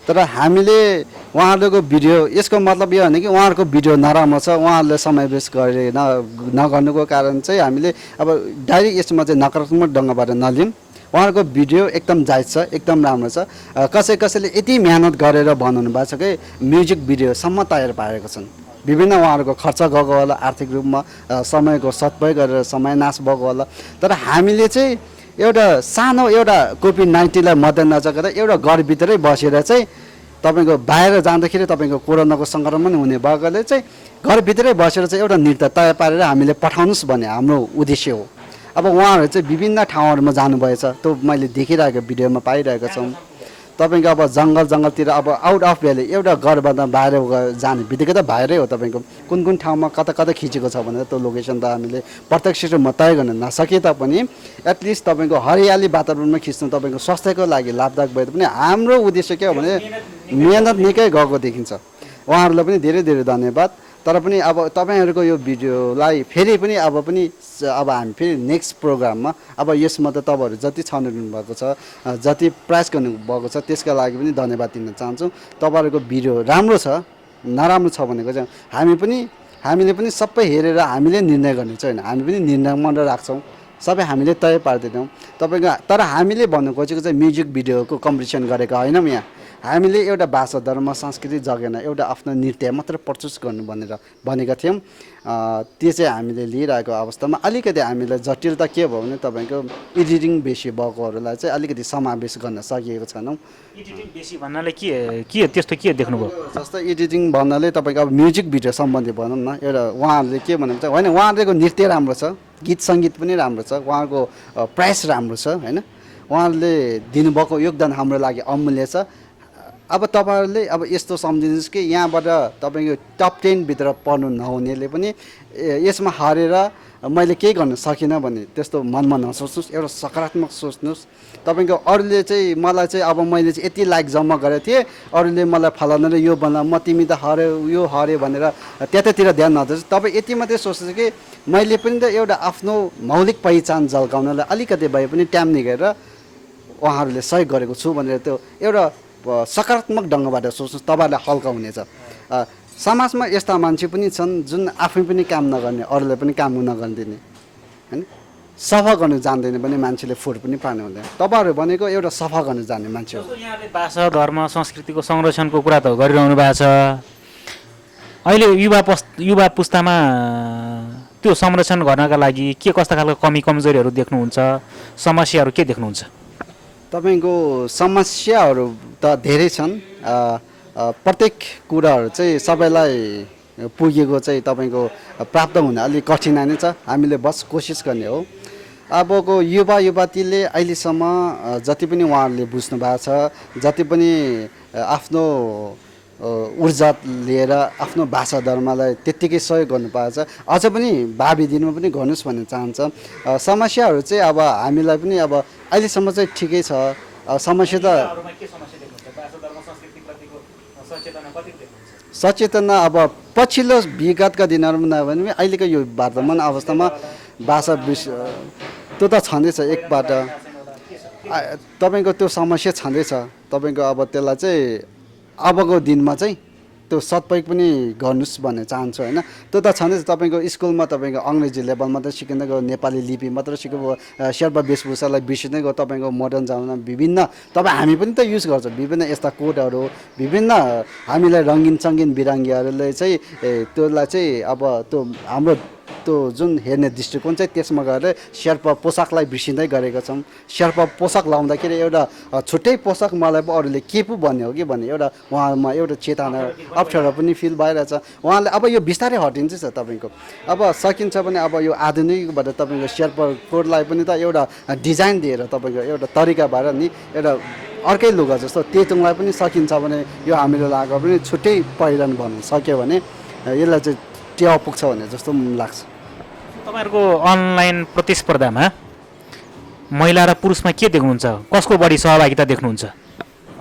तर हामीले उहाँहरूको भिडियो, यसको मतलब यो होइन कि उहाँहरूको भिडियो नराम्रो छ, उहाँहरूले समय वेस्ट गरे नगर्नुको कारण चाहिँ हामीले अब डाइरेक्ट यसमा चाहिँ नकारात्मक ढङ्गबाट नलिउँ। उहाँहरूको भिडियो एकदम जायज छ, एकदम राम्रो छ। कसैले यति मेहनत गरेर बनाउनु भएको छ कि म्युजिक भिडियोसम्म तयार पारेको छन्। विभिन्न उहाँहरूको खर्च गएको होला, आर्थिक रूपमा समयको सदुपयोग गरेर समय नाश भएको होला। तर हामीले चाहिँ एउटा सानो एउटा कोभिड-19लाई मध्यनजर गरेर एउटा घरभित्रै बसेर चाहिँ तपाईँको बाहिर जाँदाखेरि तपाईँको कोरोनाको सङ्क्रमण हुने भएकोले चाहिँ घरभित्रै बसेर चाहिँ एउटा नृत्य तयार पारेर हामीले पठाउनुहोस् भन्ने हाम्रो उद्देश्य हो। अब उहाँहरू चाहिँ विभिन्न ठाउँहरूमा जानुभएछ, त्यो मैले देखिरहेको भिडियोमा पाइरहेको छौँ। तपाईँको अब जङ्गलतिर अब आउट अफ भ्याली एउटा घरबाट बाहिर जाने बित्तिकै त बाहिरै हो। तपाईँको कुन कुन ठाउँमा कता कता खिचेको छ भनेर त्यो लोकेसन त हामीले प्रत्यक्ष रूपमा तय गर्न नसके तापनि एटलिस्ट तपाईँको हरियाली वातावरणमा खिच्नु तपाईँको स्वास्थ्यको लागि लाभदायक भए पनि हाम्रो उद्देश्य के हो भने मेहनत निकै गएको देखिन्छ। उहाँहरूलाई पनि धेरै धेरै धन्यवाद। तर पनि अब तपाईँहरूको यो भिडियोलाई फेरि पनि अब हामी फेरि नेक्स्ट प्रोग्राममा अब यसमा त तपाईँहरू जति छानिरहनु भएको छ, जति प्रयास गर्नुभएको छ त्यसका लागि पनि धन्यवाद दिन चाहन्छु। तपाईँहरूको भिडियो राम्रो छ, नराम्रो छ भनेको चाहिँ हामीले पनि सबै हेरेर हामीले निर्णय गर्ने चाहिँ होइन, हामी पनि निर्णयमा राख्छौँ, सबै हामीले तय पार्दैनौँ तपाईँको। तर हामीले भन्नु खोजेको चाहिँ म्युजिक भिडियोको कम्पिटिसन गरेका होइनौँ। यहाँ हामीले एउटा भाषा, धर्म, संस्कृति जगेन एउटा आफ्नो नृत्य मात्र प्रस्तुत गर्नु भनेका थियौँ। त्यो चाहिँ हामीले लिइरहेको अवस्थामा अलिकति हामीलाई जटिलता के भयो भने तपाईँको एडिटिङ बेसी भएकोहरूलाई चाहिँ अलिकति समावेश गर्न सकिएको छैनौँ। एडिटिङ बेसी भन्नाले के त्यस्तो के देख्नुभयो? जस्तो एडिटिङ भन्नाले तपाईँको अब म्युजिक भिडियो सम्बन्धी भनौँ न, एउटा उहाँहरूले के भन्नुहुन्छ होइन, उहाँहरूको नृत्य राम्रो छ, गीत सङ्गीत पनि राम्रो छ, उहाँको प्रयास राम्रो छ होइन, उहाँहरूले दिनुभएको योगदान हाम्रो लागि अमूल्य छ। अब तपाईँहरूले अब यस्तो सम्झिनुहोस् कि यहाँबाट तपाईँको टप 10 भित्र पर्नु नहुनेले पनि यसमा हारेर मैले केही गर्न सकिनँ भने त्यस्तो मनमा नसोच्नुहोस्, एउटा सकारात्मक सोच्नुहोस्। तपाईँको अरूले चाहिँ मलाई चाहिँ अब मैले चाहिँ यति लाइक जम्मा गरेको थिएँ, अरूले मलाई फलानाले यो बना म तिमी त हार्यो यो हार्यो भनेर त्यतातिर ध्यान नदिनुहोस्। तपाईँ यति मात्रै सोच्नुहोस् कि मैले पनि त एउटा आफ्नो मौलिक पहिचान झल्काउनलाई अलिकति भए पनि टाइम निकालेर उहाँहरूले सहयोग गरेको छु भनेर त्यो एउटा सकारात्मक ढङ्गबाट सोच्नुहोस्, तपाईँहरूलाई हल्का हुनेछ। समाजमा यस्ता मान्छे पनि छन् जुन आफै पनि काम नगर्ने, अरूलाई पनि काम नगरिदिने होइन, सफा गर्नु जान्दैन भने मान्छेले फुड पनि पार्नु हुँदैन। तपाईँहरू भनेको एउटा सफा गर्नु जान्ने मान्छे हो। यहाँले भाषा, धर्म, संस्कृतिको संरक्षणको कुरा त गरिरहनु भएको छ। अहिले युवा पुस्तामा त्यो संरक्षण गर्नका लागि के कस्ता खालको कमी कमजोरीहरू देख्नुहुन्छ, समस्याहरू के देख्नुहुन्छ? तपाईँको समस्याहरू त धेरै छन्। प्रत्येक कुराहरू चाहिँ सबैलाई पुगेको चाहिँ तपाईँको प्राप्त हुन अलिक कठिनाइ नै छ। हामीले बस कोसिस गर्ने हो। अबको युवतीले अहिलेसम्म जति पनि उहाँहरूले बुझ्नु भएको छ, जति पनि आफ्नो ऊर्जा लिएर आफ्नो भाषा धर्मलाई त्यत्तिकै सहयोग गर्नुभएको छ, अझ पनि भावी दिनमा पनि गर्नुहोस् भन्ने चाहन्छ। समस्याहरू चाहिँ अब हामीलाई पनि अब अहिलेसम्म चाहिँ ठिकै छ। समस्या त सचेतना अब पछिल्लो विगतका दिनहरूमा नभए पनि अहिलेको यो वर्तमान अवस्थामा भाषा त्यो त छँदैछ। एकबाट तपाईँको त्यो समस्या छँदैछ। तपाईँको अब त्यसलाई चाहिँ अबको दिनमा चाहिँ त्यो सदुपयोग पनि गर्नुहोस् भन्ने चाहन्छु होइन। त्यो त छँदैछ। तपाईँको स्कुलमा तपाईँको अङ्ग्रेजी लेभल मात्रै सिकिँदै गयो, नेपाली लिपि मात्रै सिक्यो, शेर्पा वेशभूषालाई बिर्सिँदै गयो। तपाईँको मोडर्न जमानामा विभिन्न हामी पनि त युज गर्छौँ विभिन्न यस्ता कोडहरू, विभिन्न हामीलाई रङ्गिन चङ्गिन बिरङ्गीहरूले चाहिँ त्यसलाई चाहिँ अब त्यो हाम्रो त्यो जुन हेर्ने दृष्टिकोण चाहिँ त्यसमा गएर शेर्पा पोसाकलाई बिर्सिँदै गरेका छौँ। शेर्पा पोसाक लाउँदाखेरि एउटा छुट्टै पोसाक मलाई पो अरूले के पो भन्ने हो कि भन्ने एउटा उहाँमा एउटा चेतना अप्ठ्यारो पनि फिल भइरहेछ। उहाँले अब यो बिस्तारै हटिन्छ छ तपाईँको, अब सकिन्छ भने अब यो आधुनिकबाट तपाईँको शेर्पा कोटलाई पनि त एउटा डिजाइन दिएर तपाईँको एउटा तरिका भएर नि एउटा अर्कै लुगा जस्तो तेतुङलाई पनि सकिन्छ भने यो हामीले लगाएको पनि छुट्टै पहिरन भन्नु सक्यो भने यसलाई चाहिँ टेवा पुग्छ भन्ने जस्तो लाग्छ। तपाईँहरूको अनलाइन प्रतिस्पर्धामा महिला र पुरुषमा के देख्नुहुन्छ, कसको बढी सहभागिता देख्नुहुन्छ?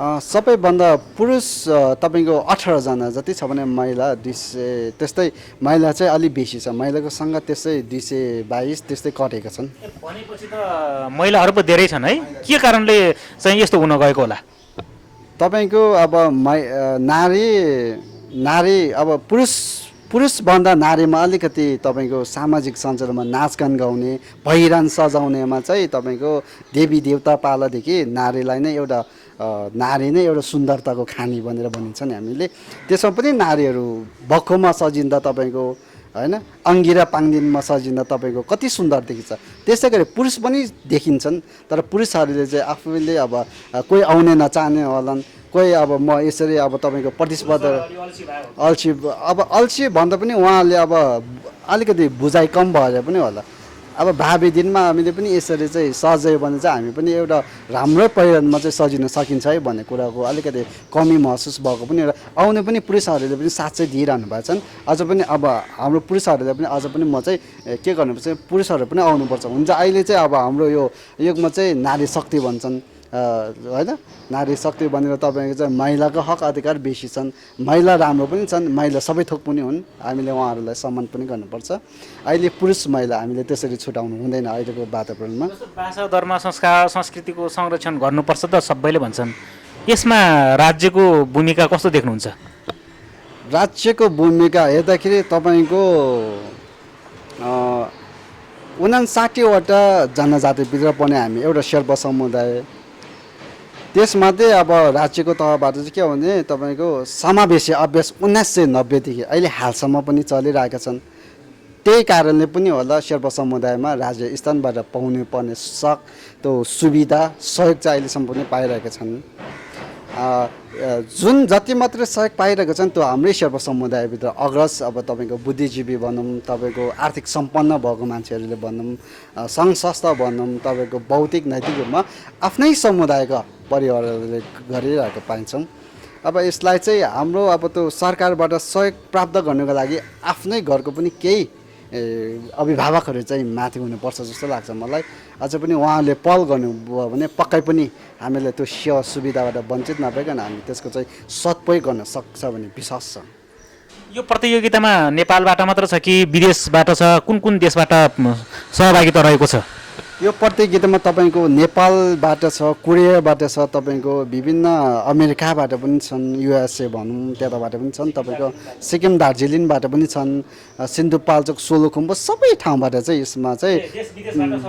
सबैभन्दा पुरुष तपाईँको 18 जना जति छ भने महिला 200 त्यस्तै, महिला चाहिँ अलिक बेसी छ, महिलाको सङ्ख्या त्यस्तै 222 त्यस्तै कटेका छन्। भनेपछि त महिलाहरू पो धेरै छन् है, के कारणले चाहिँ यस्तो हुन गएको होला? तपाईँको अब नारी अब पुरुषभन्दा नारीमा अलिकति तपाईँको सामाजिक सञ्जालमा नाचगान गाउने पहिरन सजाउनेमा चाहिँ तपाईँको देवी देवता पालादेखि नारीलाई नै एउटा नारी नै एउटा सुन्दरताको खानी भनेर भनिन्छ नि हामीले। त्यसमा पनि नारीहरू बक्खुमा सजिँदा तपाईँको होइन अङ्गिरा पाङदिनमा सजिँदा तपाईँको कति सुन्दर देखिन्छ। त्यसै गरी पुरुष पनि देखिन्छन्, तर पुरुषहरूले चाहिँ आफूले अब कोही आउने नचाहने होलान्, कोही अब म यसरी अब तपाईँको प्रतिस्पर्धा अल्छी भन्दा पनि उहाँले अब अलिकति बुझाइ कम भएर पनि होला। अब भावी दिनमा हामीले पनि यसरी चाहिँ सजायो भने चाहिँ हामी पनि एउटा राम्रो पहिरनमा चाहिँ सजिन सकिन्छ है भन्ने कुराको अलिकति कमी महसुस भएको पनि एउटा आउने पनि पुरुषहरूले पनि साथ चाहिँ दिइरहनु भएको छन्। अझ पनि अब हाम्रो पुरुषहरूले पनि अझ पनि म चाहिँ के गर्नुपर्छ, पुरुषहरू पनि आउनुपर्छ हुन्छ। अहिले चाहिँ अब हाम्रो यो युगमा चाहिँ नारी शक्ति भन्छन् होइन, नारी शक्ति भनेर तपाईँको चाहिँ महिलाको हक अधिकार बेसी छन्, महिला राम्रो पनि छन्, महिला सबै थोक पनि हुन्, हामीले उहाँहरूलाई सम्मान पनि गर्नुपर्छ। अहिले पुरुष महिला हामीले त्यसरी छुटाउनु हुँदैन अहिलेको वातावरणमा। भाषा धर्म संस्कार संस्कृतिको संरक्षण गर्नुपर्छ त सबैले भन्छन्, यसमा राज्यको भूमिका कस्तो देख्नुहुन्छ? राज्यको भूमिका हेर्दाखेरि तपाईँको 59वटा जनजातिभित्र पर्ने हामी एउटा शेर्पा समुदाय, त्यसमध्ये अब राज्यको तहबाट चाहिँ के हो भने तपाईँको समावेशी अभ्यास 1990देखि अहिले हालसम्म पनि चलिरहेका छन्। त्यही कारणले पनि होला शेर्पा समुदायमा राज्य स्थानबाट पाउनु पर्ने त्यो सुविधा सहयोग चाहिँ अहिलेसम्म पनि पाइरहेका छन्। जुन जति मात्रै सहयोग पाइरहेको छन् त्यो हाम्रै शेर्पा समुदायभित्र अग्रज अब तपाईँको बुद्धिजीवी भनौँ, तपाईँको आर्थिक सम्पन्न भएको मान्छेहरूले भनौँ, सङ्घ संस्था भनौँ, तपाईँको भौतिक नैतिक रूपमा आफ्नै समुदायका परिवारहरूले गरिरहेको पाइन्छौँ। अब यसलाई चाहिँ हाम्रो अब त्यो सरकारबाट सहयोग प्राप्त गर्नुको लागि आफ्नै घरको पनि केही अभिभावकहरू चाहिँ माथि हुनुपर्छ जस्तो लाग्छ मलाई। अझ पनि उहाँले पहल गर्नुभयो भने पक्कै पनि हामीले त्यो सेवा सुविधाबाट वञ्चित नभइकन हामी त्यसको चाहिँ सदुपयोग गर्न सक्छ भन्ने विश्वास छ। यो प्रतियोगितामा नेपालबाट मात्र छ कि विदेशबाट छ, कुन कुन देशबाट सहभागिता रहेको छ? यो प्रतियोगितामा तपाईँको नेपालबाट छ, कोरियाबाट छ, तपाईँको विभिन्न अमेरिकाबाट पनि छन्, युएसए भनौँ त्यताबाट पनि छन्, तपाईँको सिक्किम दार्जिलिङबाट पनि छन्, सिन्धुपाल्चोक सोलुखुम्बु सबै ठाउँबाट चाहिँ यसमा चाहिँ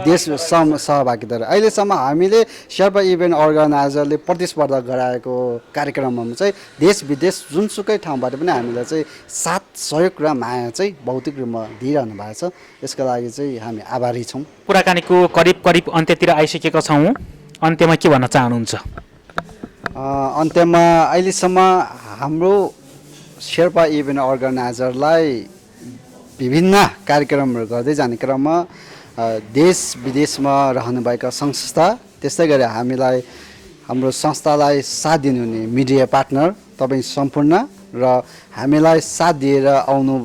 देश सहभागिता रहे। अहिलेसम्म हामीले शेर्पा इभेन्ट अर्गनाइजरले प्रतिस्पर्धा गराएको कार्यक्रममा चाहिँ देश विदेश जुनसुकै ठाउँबाट पनि हामीलाई चाहिँ साथ सहयोग र माया चाहिँ भौतिक रूपमा दिइरहनु भएको छ। यसको लागि चाहिँ हामी आभारी छौँ। कुराकानीको करिब अन्त्यतिर आइसकेका छौँ, अन्त्यमा के भन्न चाहनुहुन्छ? अन्त्यमा अहिलेसम्म हाम्रो शेर्पा इभेन्ट अर्गनाइजरलाई विभिन्न कार्यक्रमहरू गर्दै जाने क्रममा देश विदेशमा रहनुभएका संस्था, त्यस्तै गरी हामीलाई हाम्रो संस्थालाई साथ दिनुहुने मिडिया पार्टनर तपाईँ सम्पूर्ण र हामीलाई साथ दिएर आउनु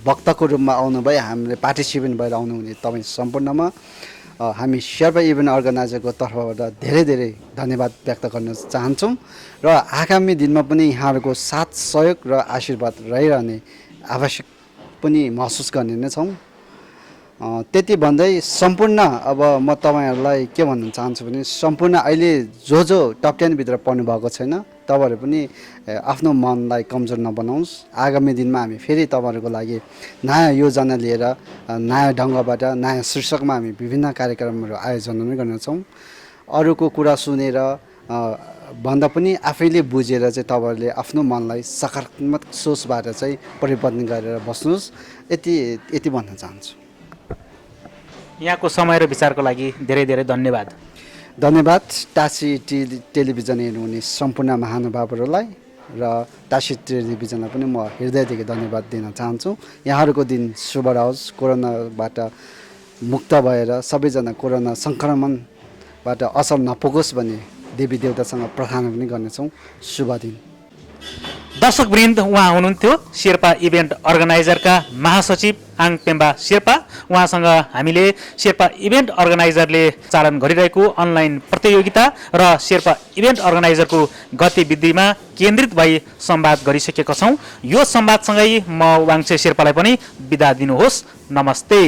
वक्ताको रूपमा आउनुभए, हामीले पार्टिसिपेन्ट भएर आउनुहुने तपाईँ सम्पूर्णमा हामी शेर्पा इभेन्ट अर्गनाइजरको तर्फबाट धेरै धेरै धन्यवाद व्यक्त गर्न चाहन्छौँ र आगामी दिनमा पनि यहाँहरूको साथ सहयोग र आशीर्वाद रहिरहने आवश्यक पनि महसुस गर्ने नै छौँ। त्यति भन्दै सम्पूर्ण अब म तपाईँहरूलाई के भन्न चाहन्छु भने सम्पूर्ण अहिले जो टप 10 भित्र पर्नु भएको छैन तपाईँहरू पनि आफ्नो मनलाई कमजोर नबनाउनुहोस्। आगामी दिनमा हामी फेरि तपाईँहरूको लागि नयाँ योजना लिएर नयाँ ढङ्गबाट नयाँ शीर्षकमा हामी विभिन्न कार्यक्रमहरू आयोजना नै गर्नेछौँ। अरूको कुरा सुनेर भन्दा पनि आफैले बुझेर चाहिँ तपाईँहरूले आफ्नो मनलाई सकारात्मक सोचबाट चाहिँ परिवर्तन गरेर बस्नुहोस्, यति भन्न चाहन्छु। यहाँको समय र विचारको लागि धेरै धेरै धन्यवाद। धन्यवाद टासी टेलिभिजन हेर्नुहुने सम्पूर्ण महानुभावहरूलाई र टासी टेलिभिजनलाई पनि म हृदयदेखि धन्यवाद दिन चाहन्छु। यहाँहरूको दिन शुभ रहोस्, कोरोनाबाट मुक्त भएर सबैजना कोरोना सङ्क्रमणबाट असर नपुगोस् भन्ने देवी देवतासँग प्रार्थना पनि गर्नेछौँ। शुभ दिन। दर्शकवृन्द, उहाँ हुनुहुन्थ्यो शेर्पा इभेन्ट अर्गनाइजरका महासचिव आङ पेम्बा शेर्पा। उहाँसँग हामीले शेर्पा इभेन्ट अर्गनाइजरले चालन गरिरहेको अनलाइन प्रतियोगिता र शेर्पा इभेन्ट अर्गनाइजरको गतिविधिमा केन्द्रित भई संवाद गरिसकेका छौँ। यो संवादसँगै म वाङछे शेर्पालाई पनि बिदा दिनुहोस्। नमस्ते।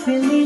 Feeling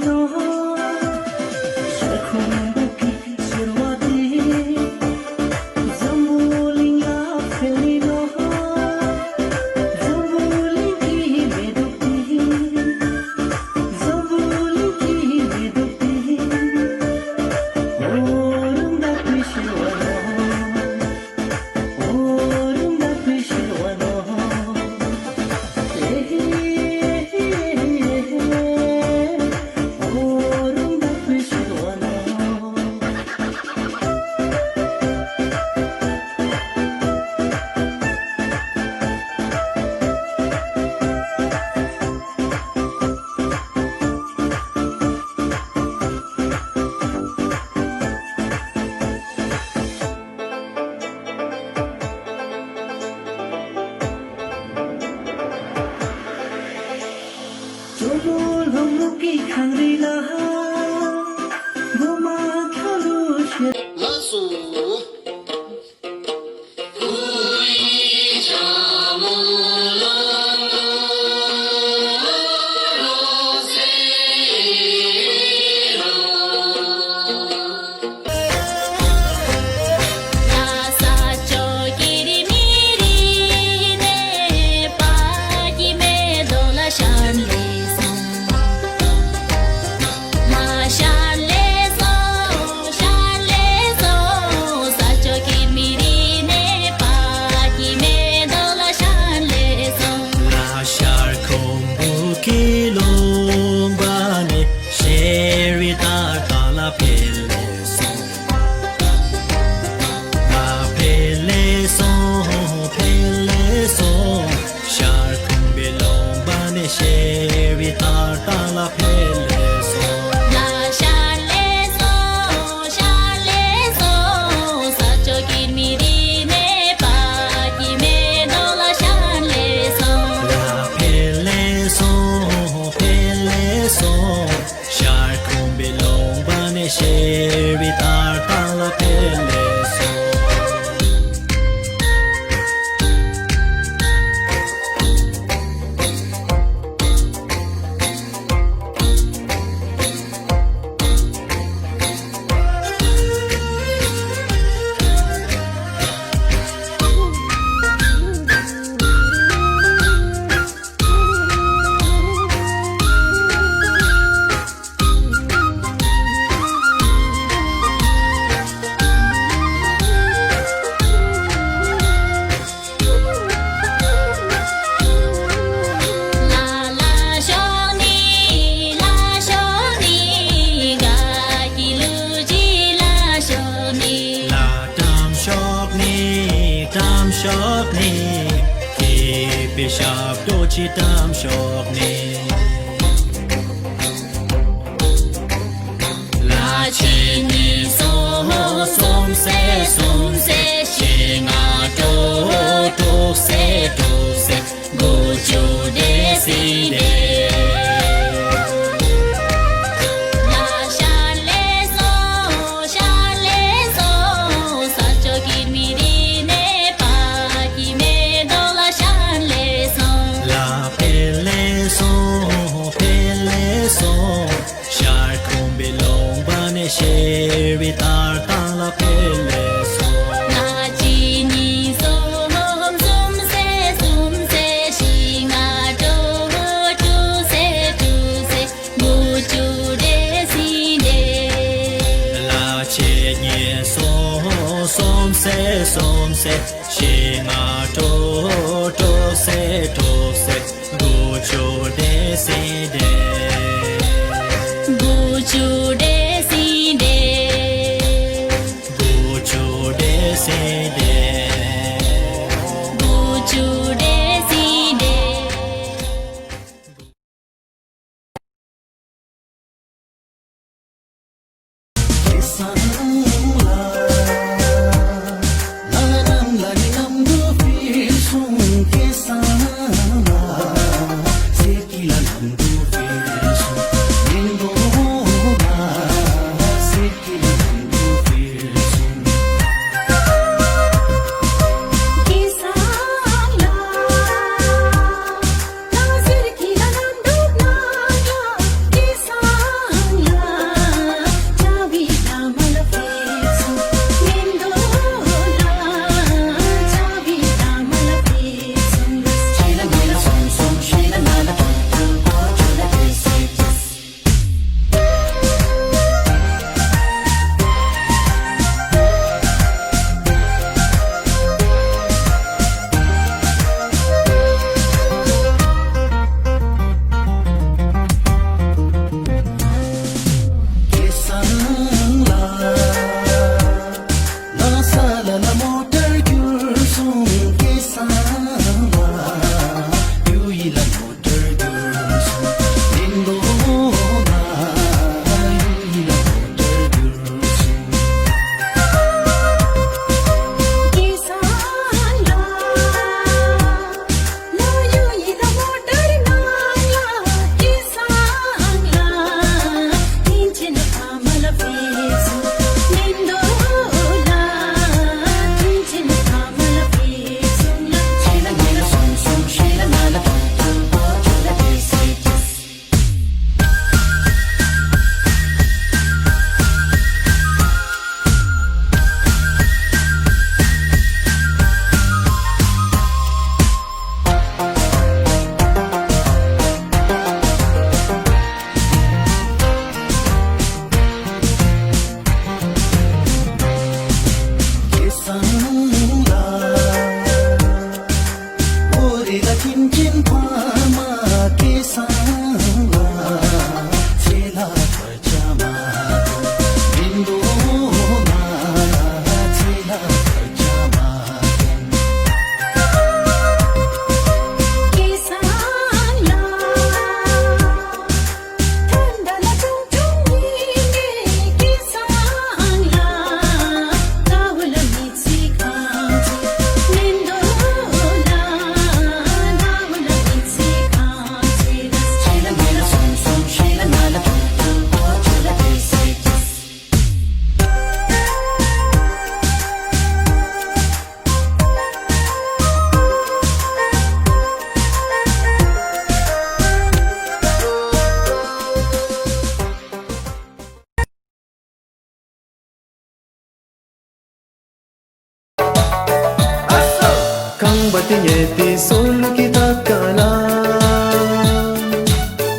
Meti solo kita kala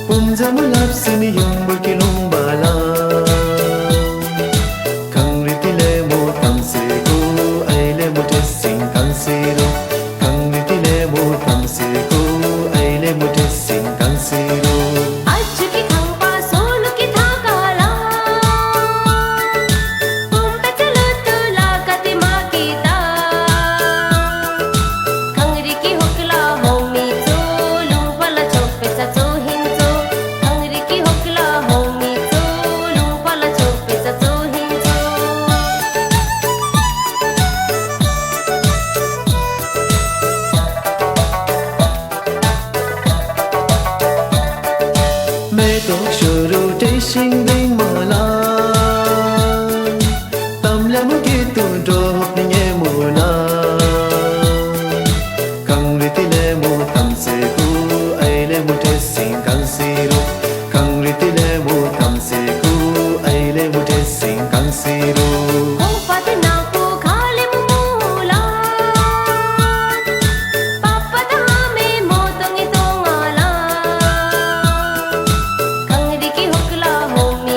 Punja mulap sini yung berkilong bala Kang ritile mo tamsiku Aile mo tesing kang siro Kang ritile mo tamsiku Aile mo tesing kang siro आज की खंपा सोनू की था काला कुंपे चलो तुला कति माँ की ता खंगरी की हुकला होमी चो लुंपला चोपे चा चो हिंचो खंगरी की हुकला होमी चो लुंपला चोपे चा चो हिंचो Mê tốt suru trái sinh đinh mờ lan Tâm lắm khi tu trô hộp ninh e mù na Kang riti le mù tâm se ku Ai le mù te sinh kang siru Kang riti le mù tâm se ku Ai le mù te sinh kang siru होपत नाको खाले मुला पापत हामे मोतंगे तोंगाला खंगरी की हुकला होमी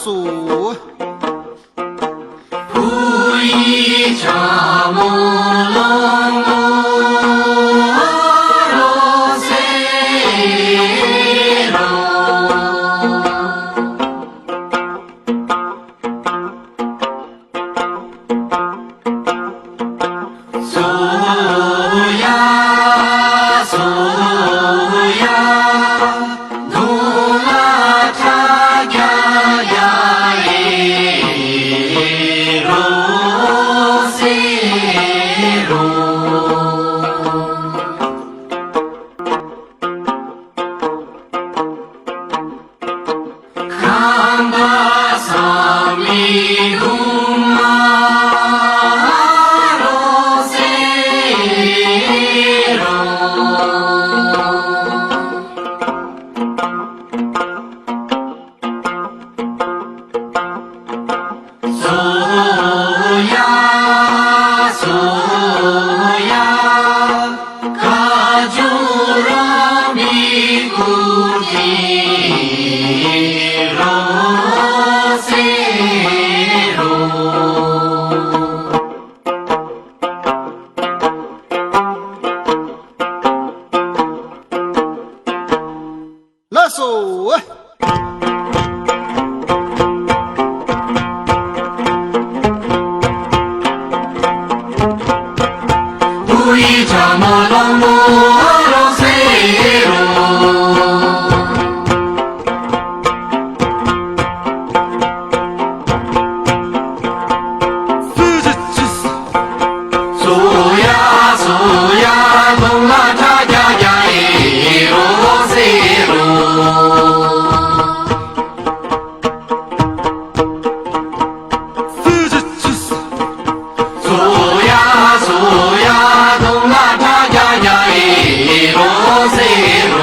लसो 不一茶木龙罗塞苏呀苏呀，努拉塔呀呀耶罗塞罗。看吧，萨米鲁玛罗塞罗。苏呀苏呀，卡朱罗米古提罗塞罗。लसो 不一茶莫龙罗塞罗。苏呀苏呀，龙拉塔呀呀耶罗塞罗。苏呀苏呀，龙拉塔呀呀耶罗塞罗。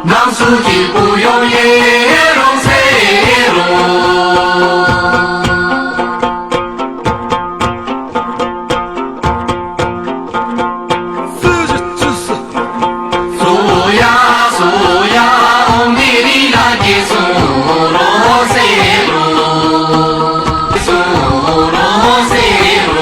让书记不用耶罗塞罗。苏呀苏呀，欧米里拉的苏罗塞罗，苏罗塞罗。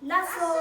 लासो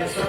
Yes.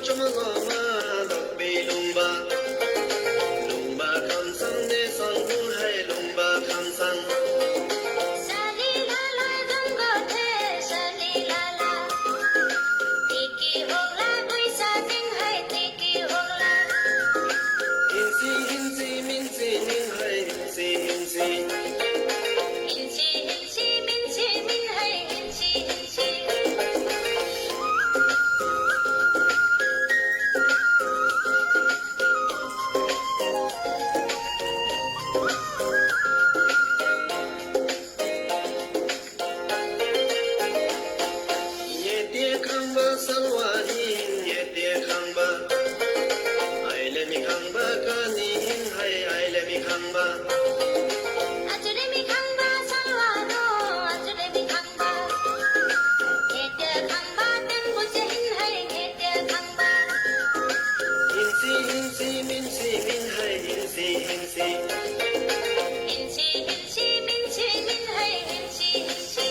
चमलमा दब्बे लुम्बा लुम्बा खामसाङ ने सल्नु है लुम्बा खामसाङ साली लाला जंगोथे साली लाला टिकी होगला गुइसा दिङ है टिकी होगला हिन्सी हिन्सी मिन्सी मिन है हिन्सी हिन्सी हिन्सी हिन्सी मिन्सी मिन है हिन्सी हिन्सी Yedye kamba salwahin yedye kamba Aile mi kamba kanihin hai aile mi kamba आजुले मी खांबा सलवारो आजुले मी खांबा घेते खांबा टेम्पुचे हिन है घेते खांबा Hinsi hinsi minsi min hai hinsi hinsi हिन्सी हिन्सी मिन्सी मिन है हिन्सी हिन्सी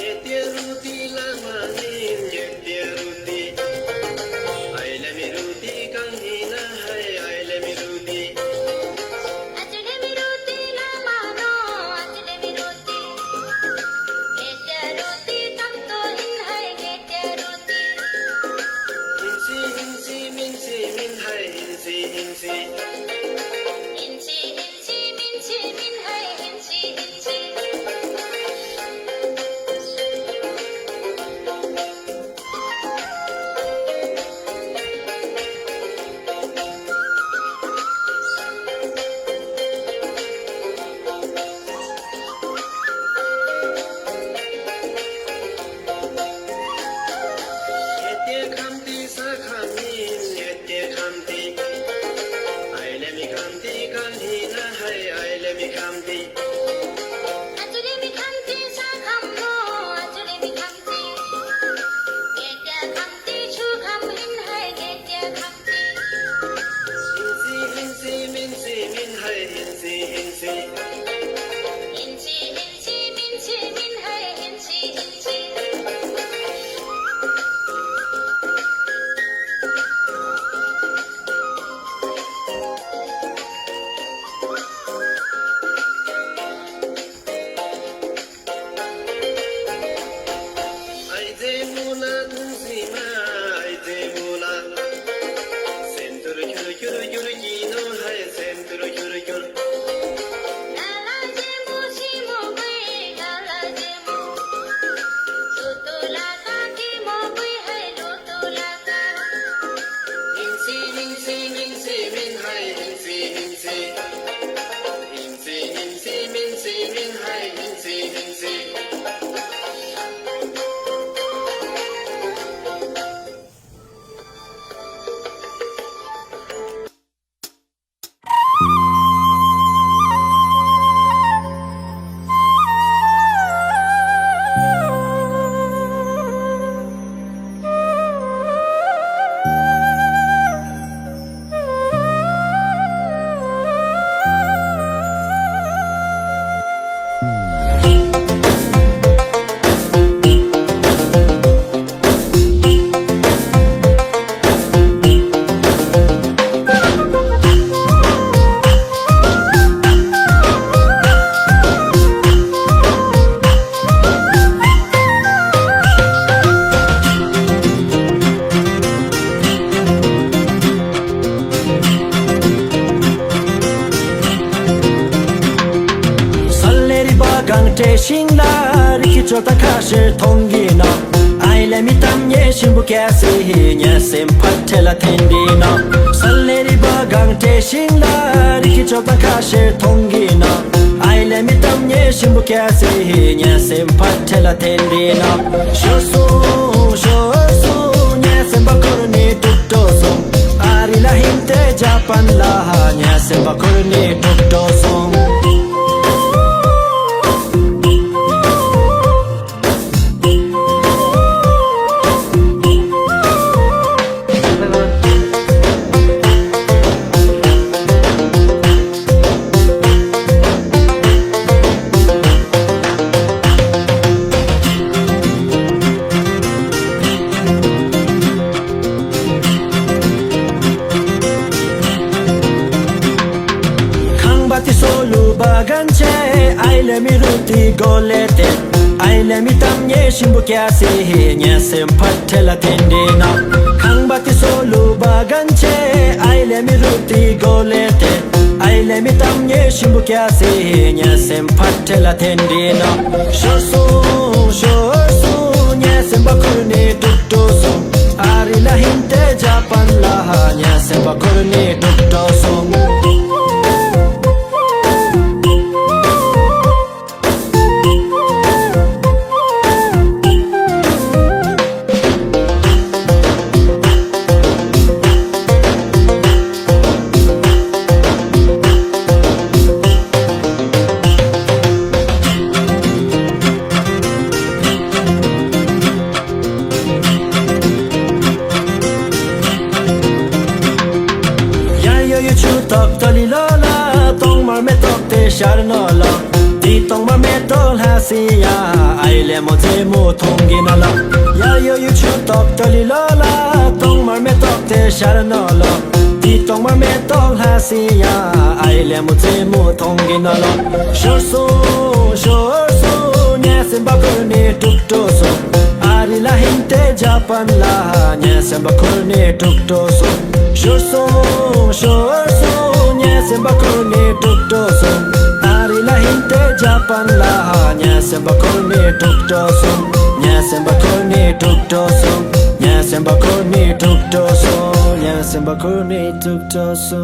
Yedye ruti lamahin yedye ruti Aile mi ruti kanghina hai aile mi ruti आजुले मी रोटी ना मानो आजुले मी रोटी घेते रोटी तम तो हिन है घेते रोटी Hinsi hinsi minsi min hai hinsi hinsi हिन्सी हिन्सी मिन्सी मिन है हिन्सी हिन्सी Yedye khamti sa khamin yedye khamti Aile mi khamti kanghina hai aile mi khamti आजुले मी खांती सा खामो आजुले मी खांती घेते खांती छु खाम हिन है घेते खांती Hinsi hinsi minsi min hai hinsi hinsi हिन्सी हिन्सी मिन्सी मिन है हिन्सी हिन्सी Aide mula tunsima aide mula Sentur kyur kyur kyur kino hai sentur kyur kyur लाला जे मो शिमो गई लाला जे मो लुतु लाका की मो गई है लुतु Laka Hinsi hinsi minsi min hai hinsi hinsi Hinsi hinsi minsi min hai hinsi hinsi Shingla rikichota kasher tongina Aile mitanye shimbu kasi nya sempatela tendina Salleri bagang te shingla rikichota kasher tongina Aile mitanye shimbu kasi nya sempatela tendina Shosu nya sembakurni tuktoso Arila hinte Japan laha nya sembakurni tuktoso Aile mi ruti golete Aile mi tamye shimbu kyase Nya sem patela tendena Kang bati solu baganche Aile mi ruti golete Aile mi tamye shimbu kyase Nya sem patela tendena Shorsu Nya sem bakurne tuktoso Ari la hinte Japan laha Nya sem bakurne tuktoso Sharnola Di tong ma metol hasia Aile mo te mo thonginala Ya yo yu chu tok tali lola Tong ma metok te sharnola Di tong ma metol hasia Aile mo te mo thonginala Shorso Nya semba kurne tuktoso Ari la hinte Japan la Nya semba kurne tuktoso Shorso Nya semba kurne tuktoso Ari la hinte Japan la Nya semba kurne tuktoso Nya semba kurne tuktoso Nya semba kurne tuktoso Nya semba kurne tuktoso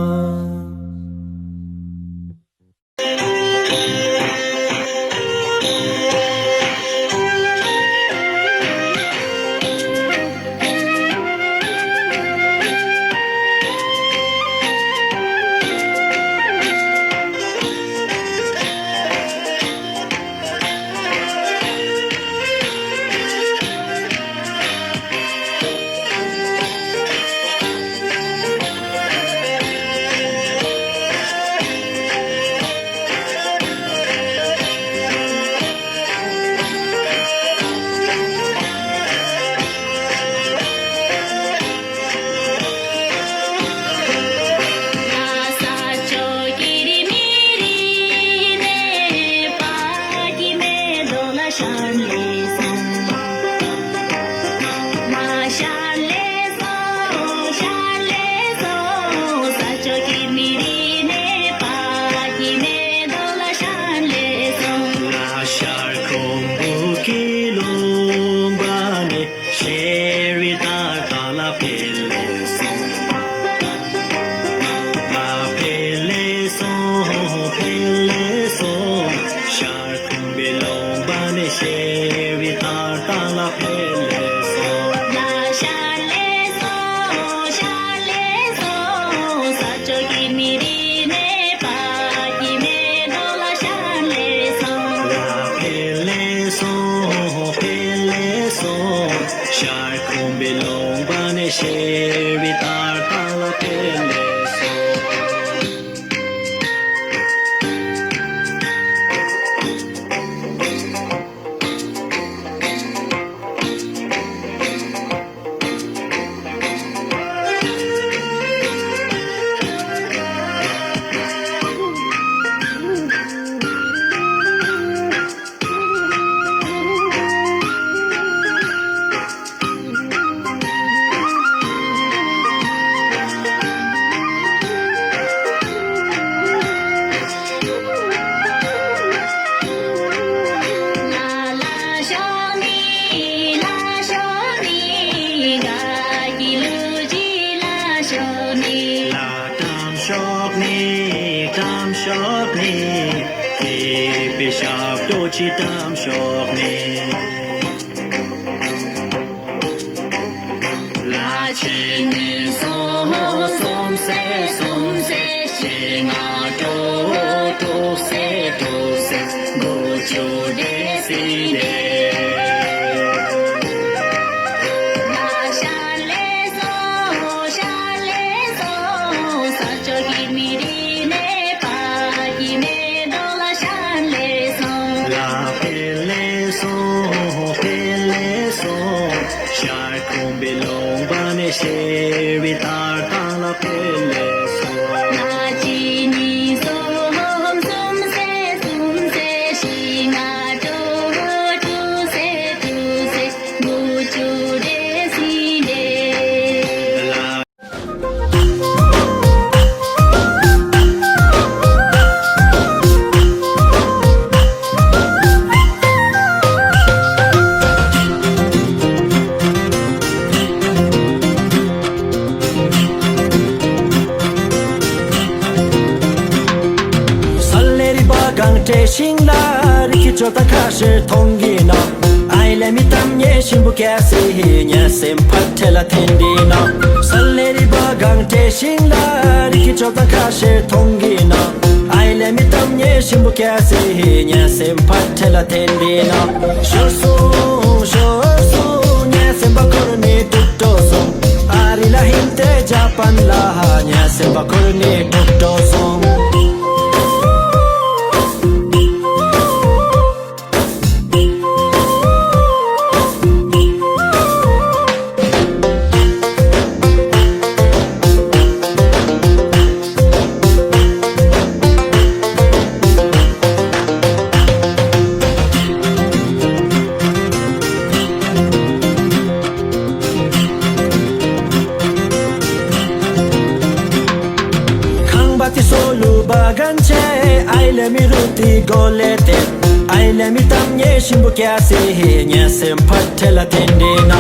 cho ta kha she thongi na ai le mi tam ye shin bu kya se he nya sem phat thela thendi na salle ri ba gang te shin la ri ki cho ta kha she thongi na ai le mi tam ye shin bu kya se he nya sem phat thela thendi na sho so nya sem ba kor ne tuk to so ari la hinte japan la nya sem ba kor ne tuk to so ai le mi ruti golete ai le mi tam ye shimbu kya se he nya sem phat thela tende na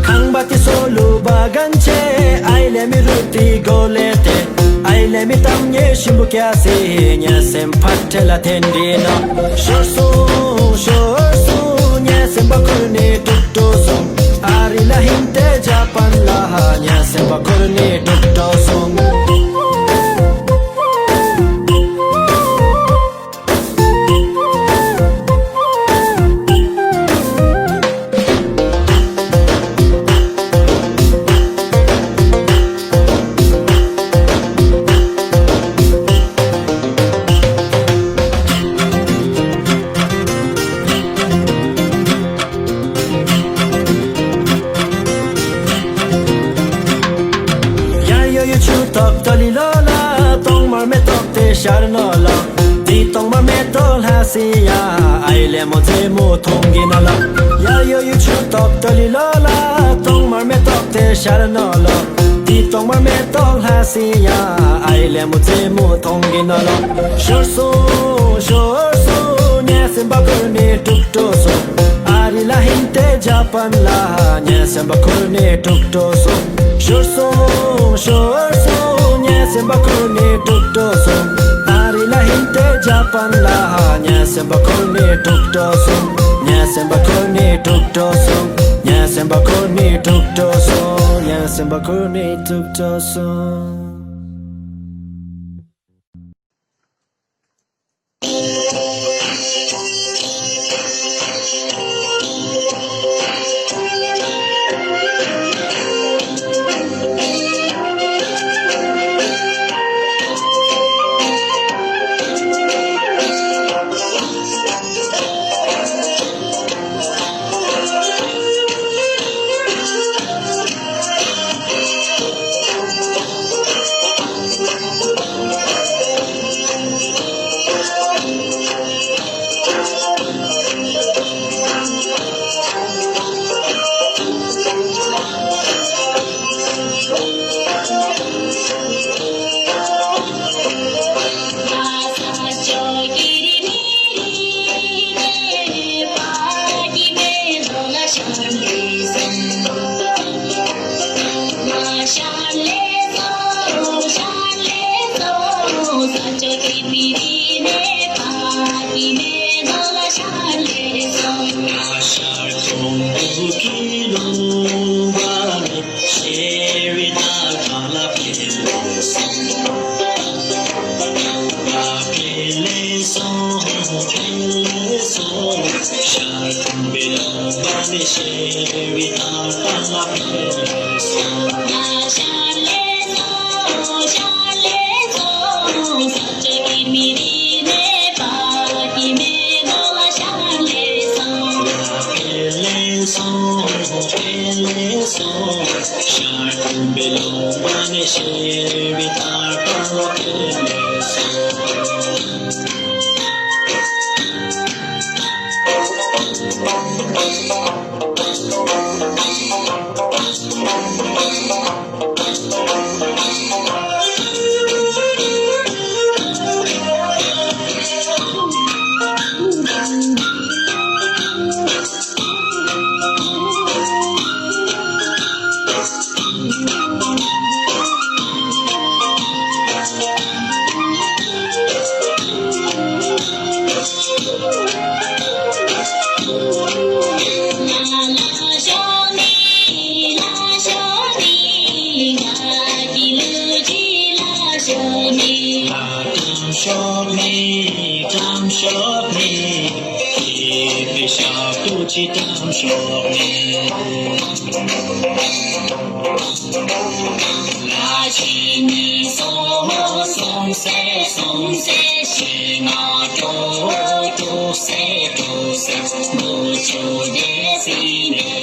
khang ba ti solo bagan che ai le mi ruti golete ai le mi tam ye shimbu kya se he nya sem phat thela tende na shor so nya sem ba kor ne tuk to so ari la hinte japan la nya sem ba kor ne tuk to so shar no la ti tong ma me tol ha si ya ai le mo te mo thong gi na la ya yo yu chu tok to li la la tong ma me tok te shar no la ti tong ma me tol ha si ya ai le mo te mo thong gi na la shor so nya sem ba kor ne tuk to so ari la hinte japan la nya sem ba kor ne tuk to so shor so nya sem ba kor ne tuk to so la hinte japan la nya sem ba kor ne tuk to so nya sem ba kor ne tuk to so nya sem ba kor ne tuk to so nya sem ba kor ne tuk to so शोभे काम शोभे विशाखो चिताम शोभे राशिनी Soho सोंसे सोंसे शिना तो से मुझो देसीने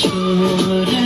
छोरा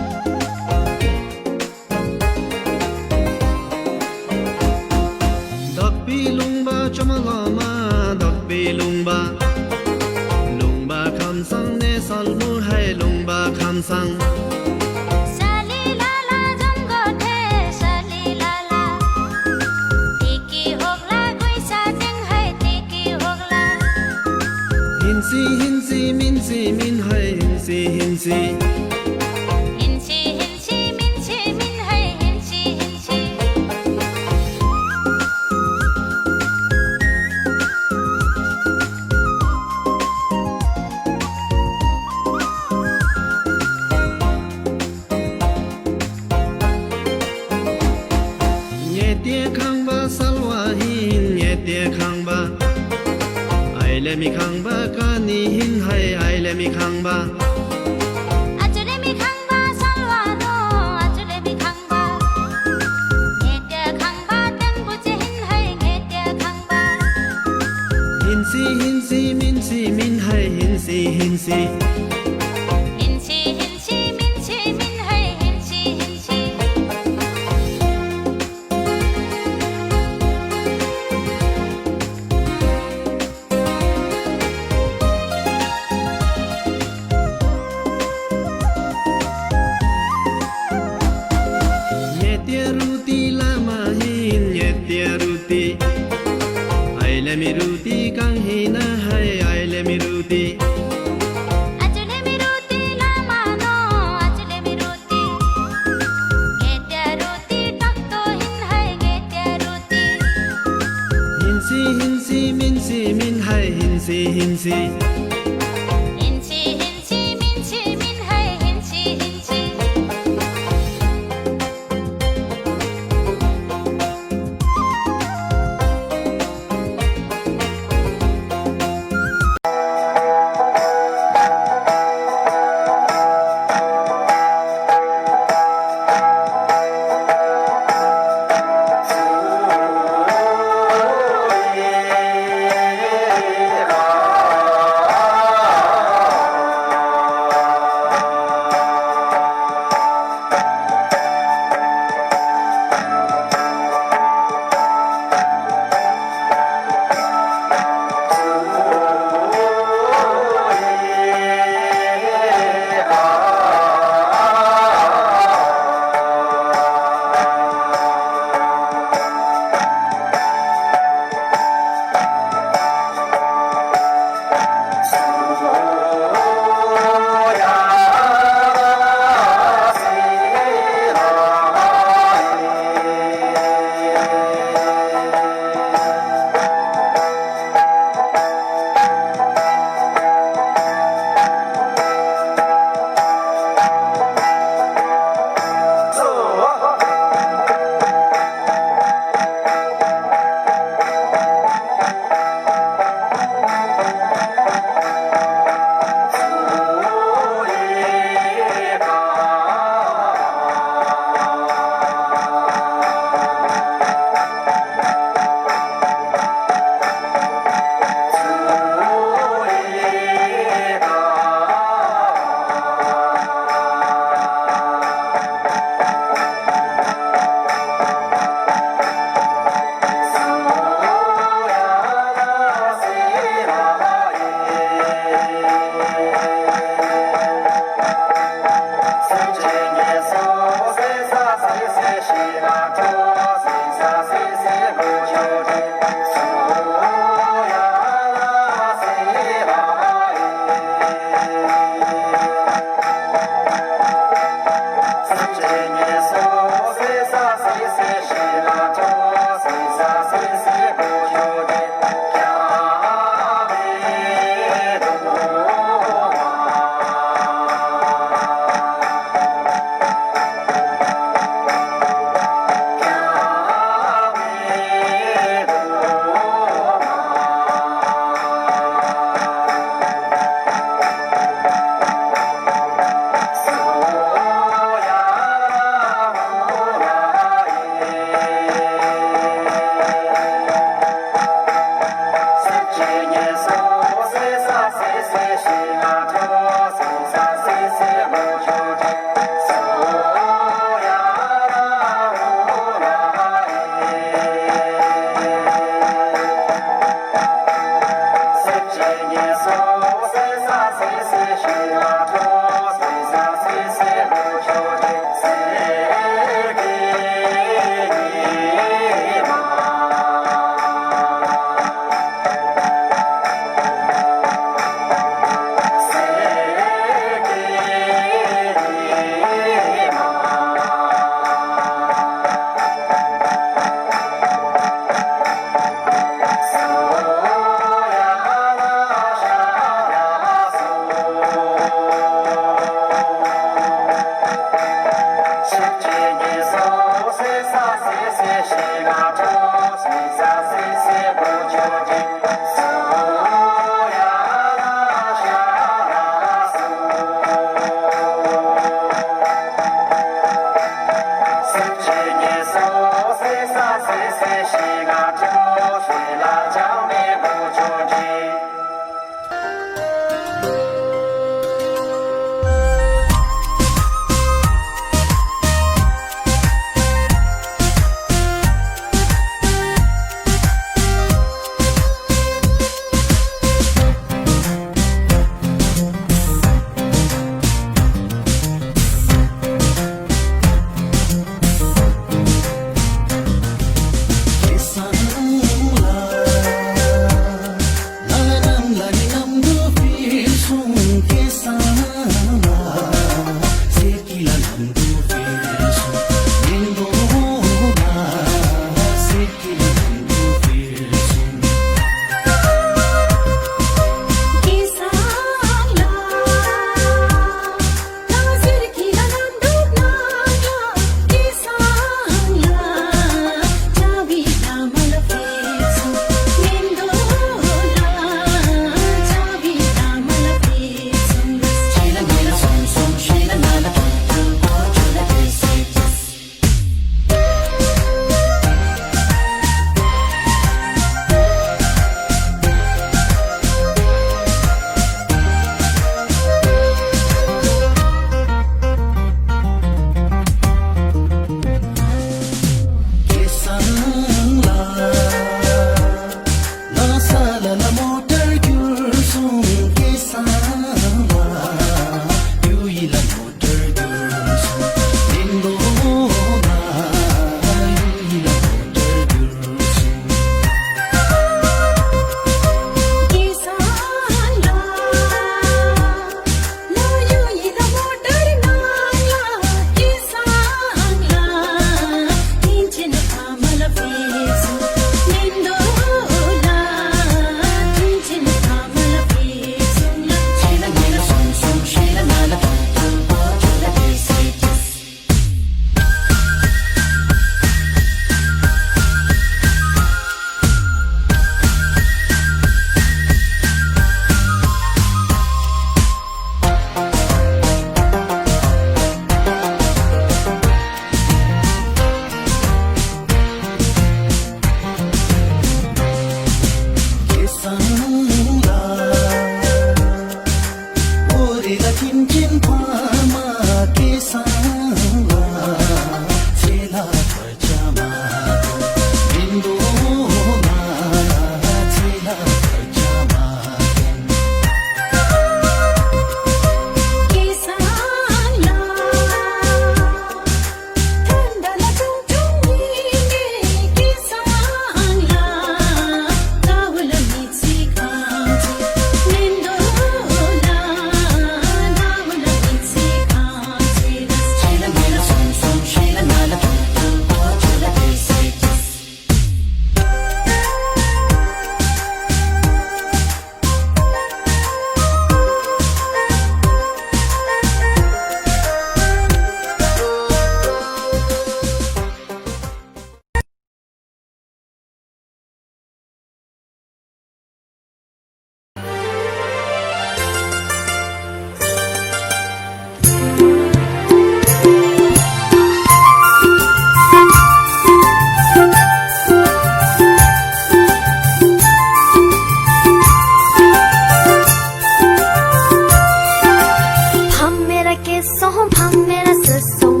मेरा ससुर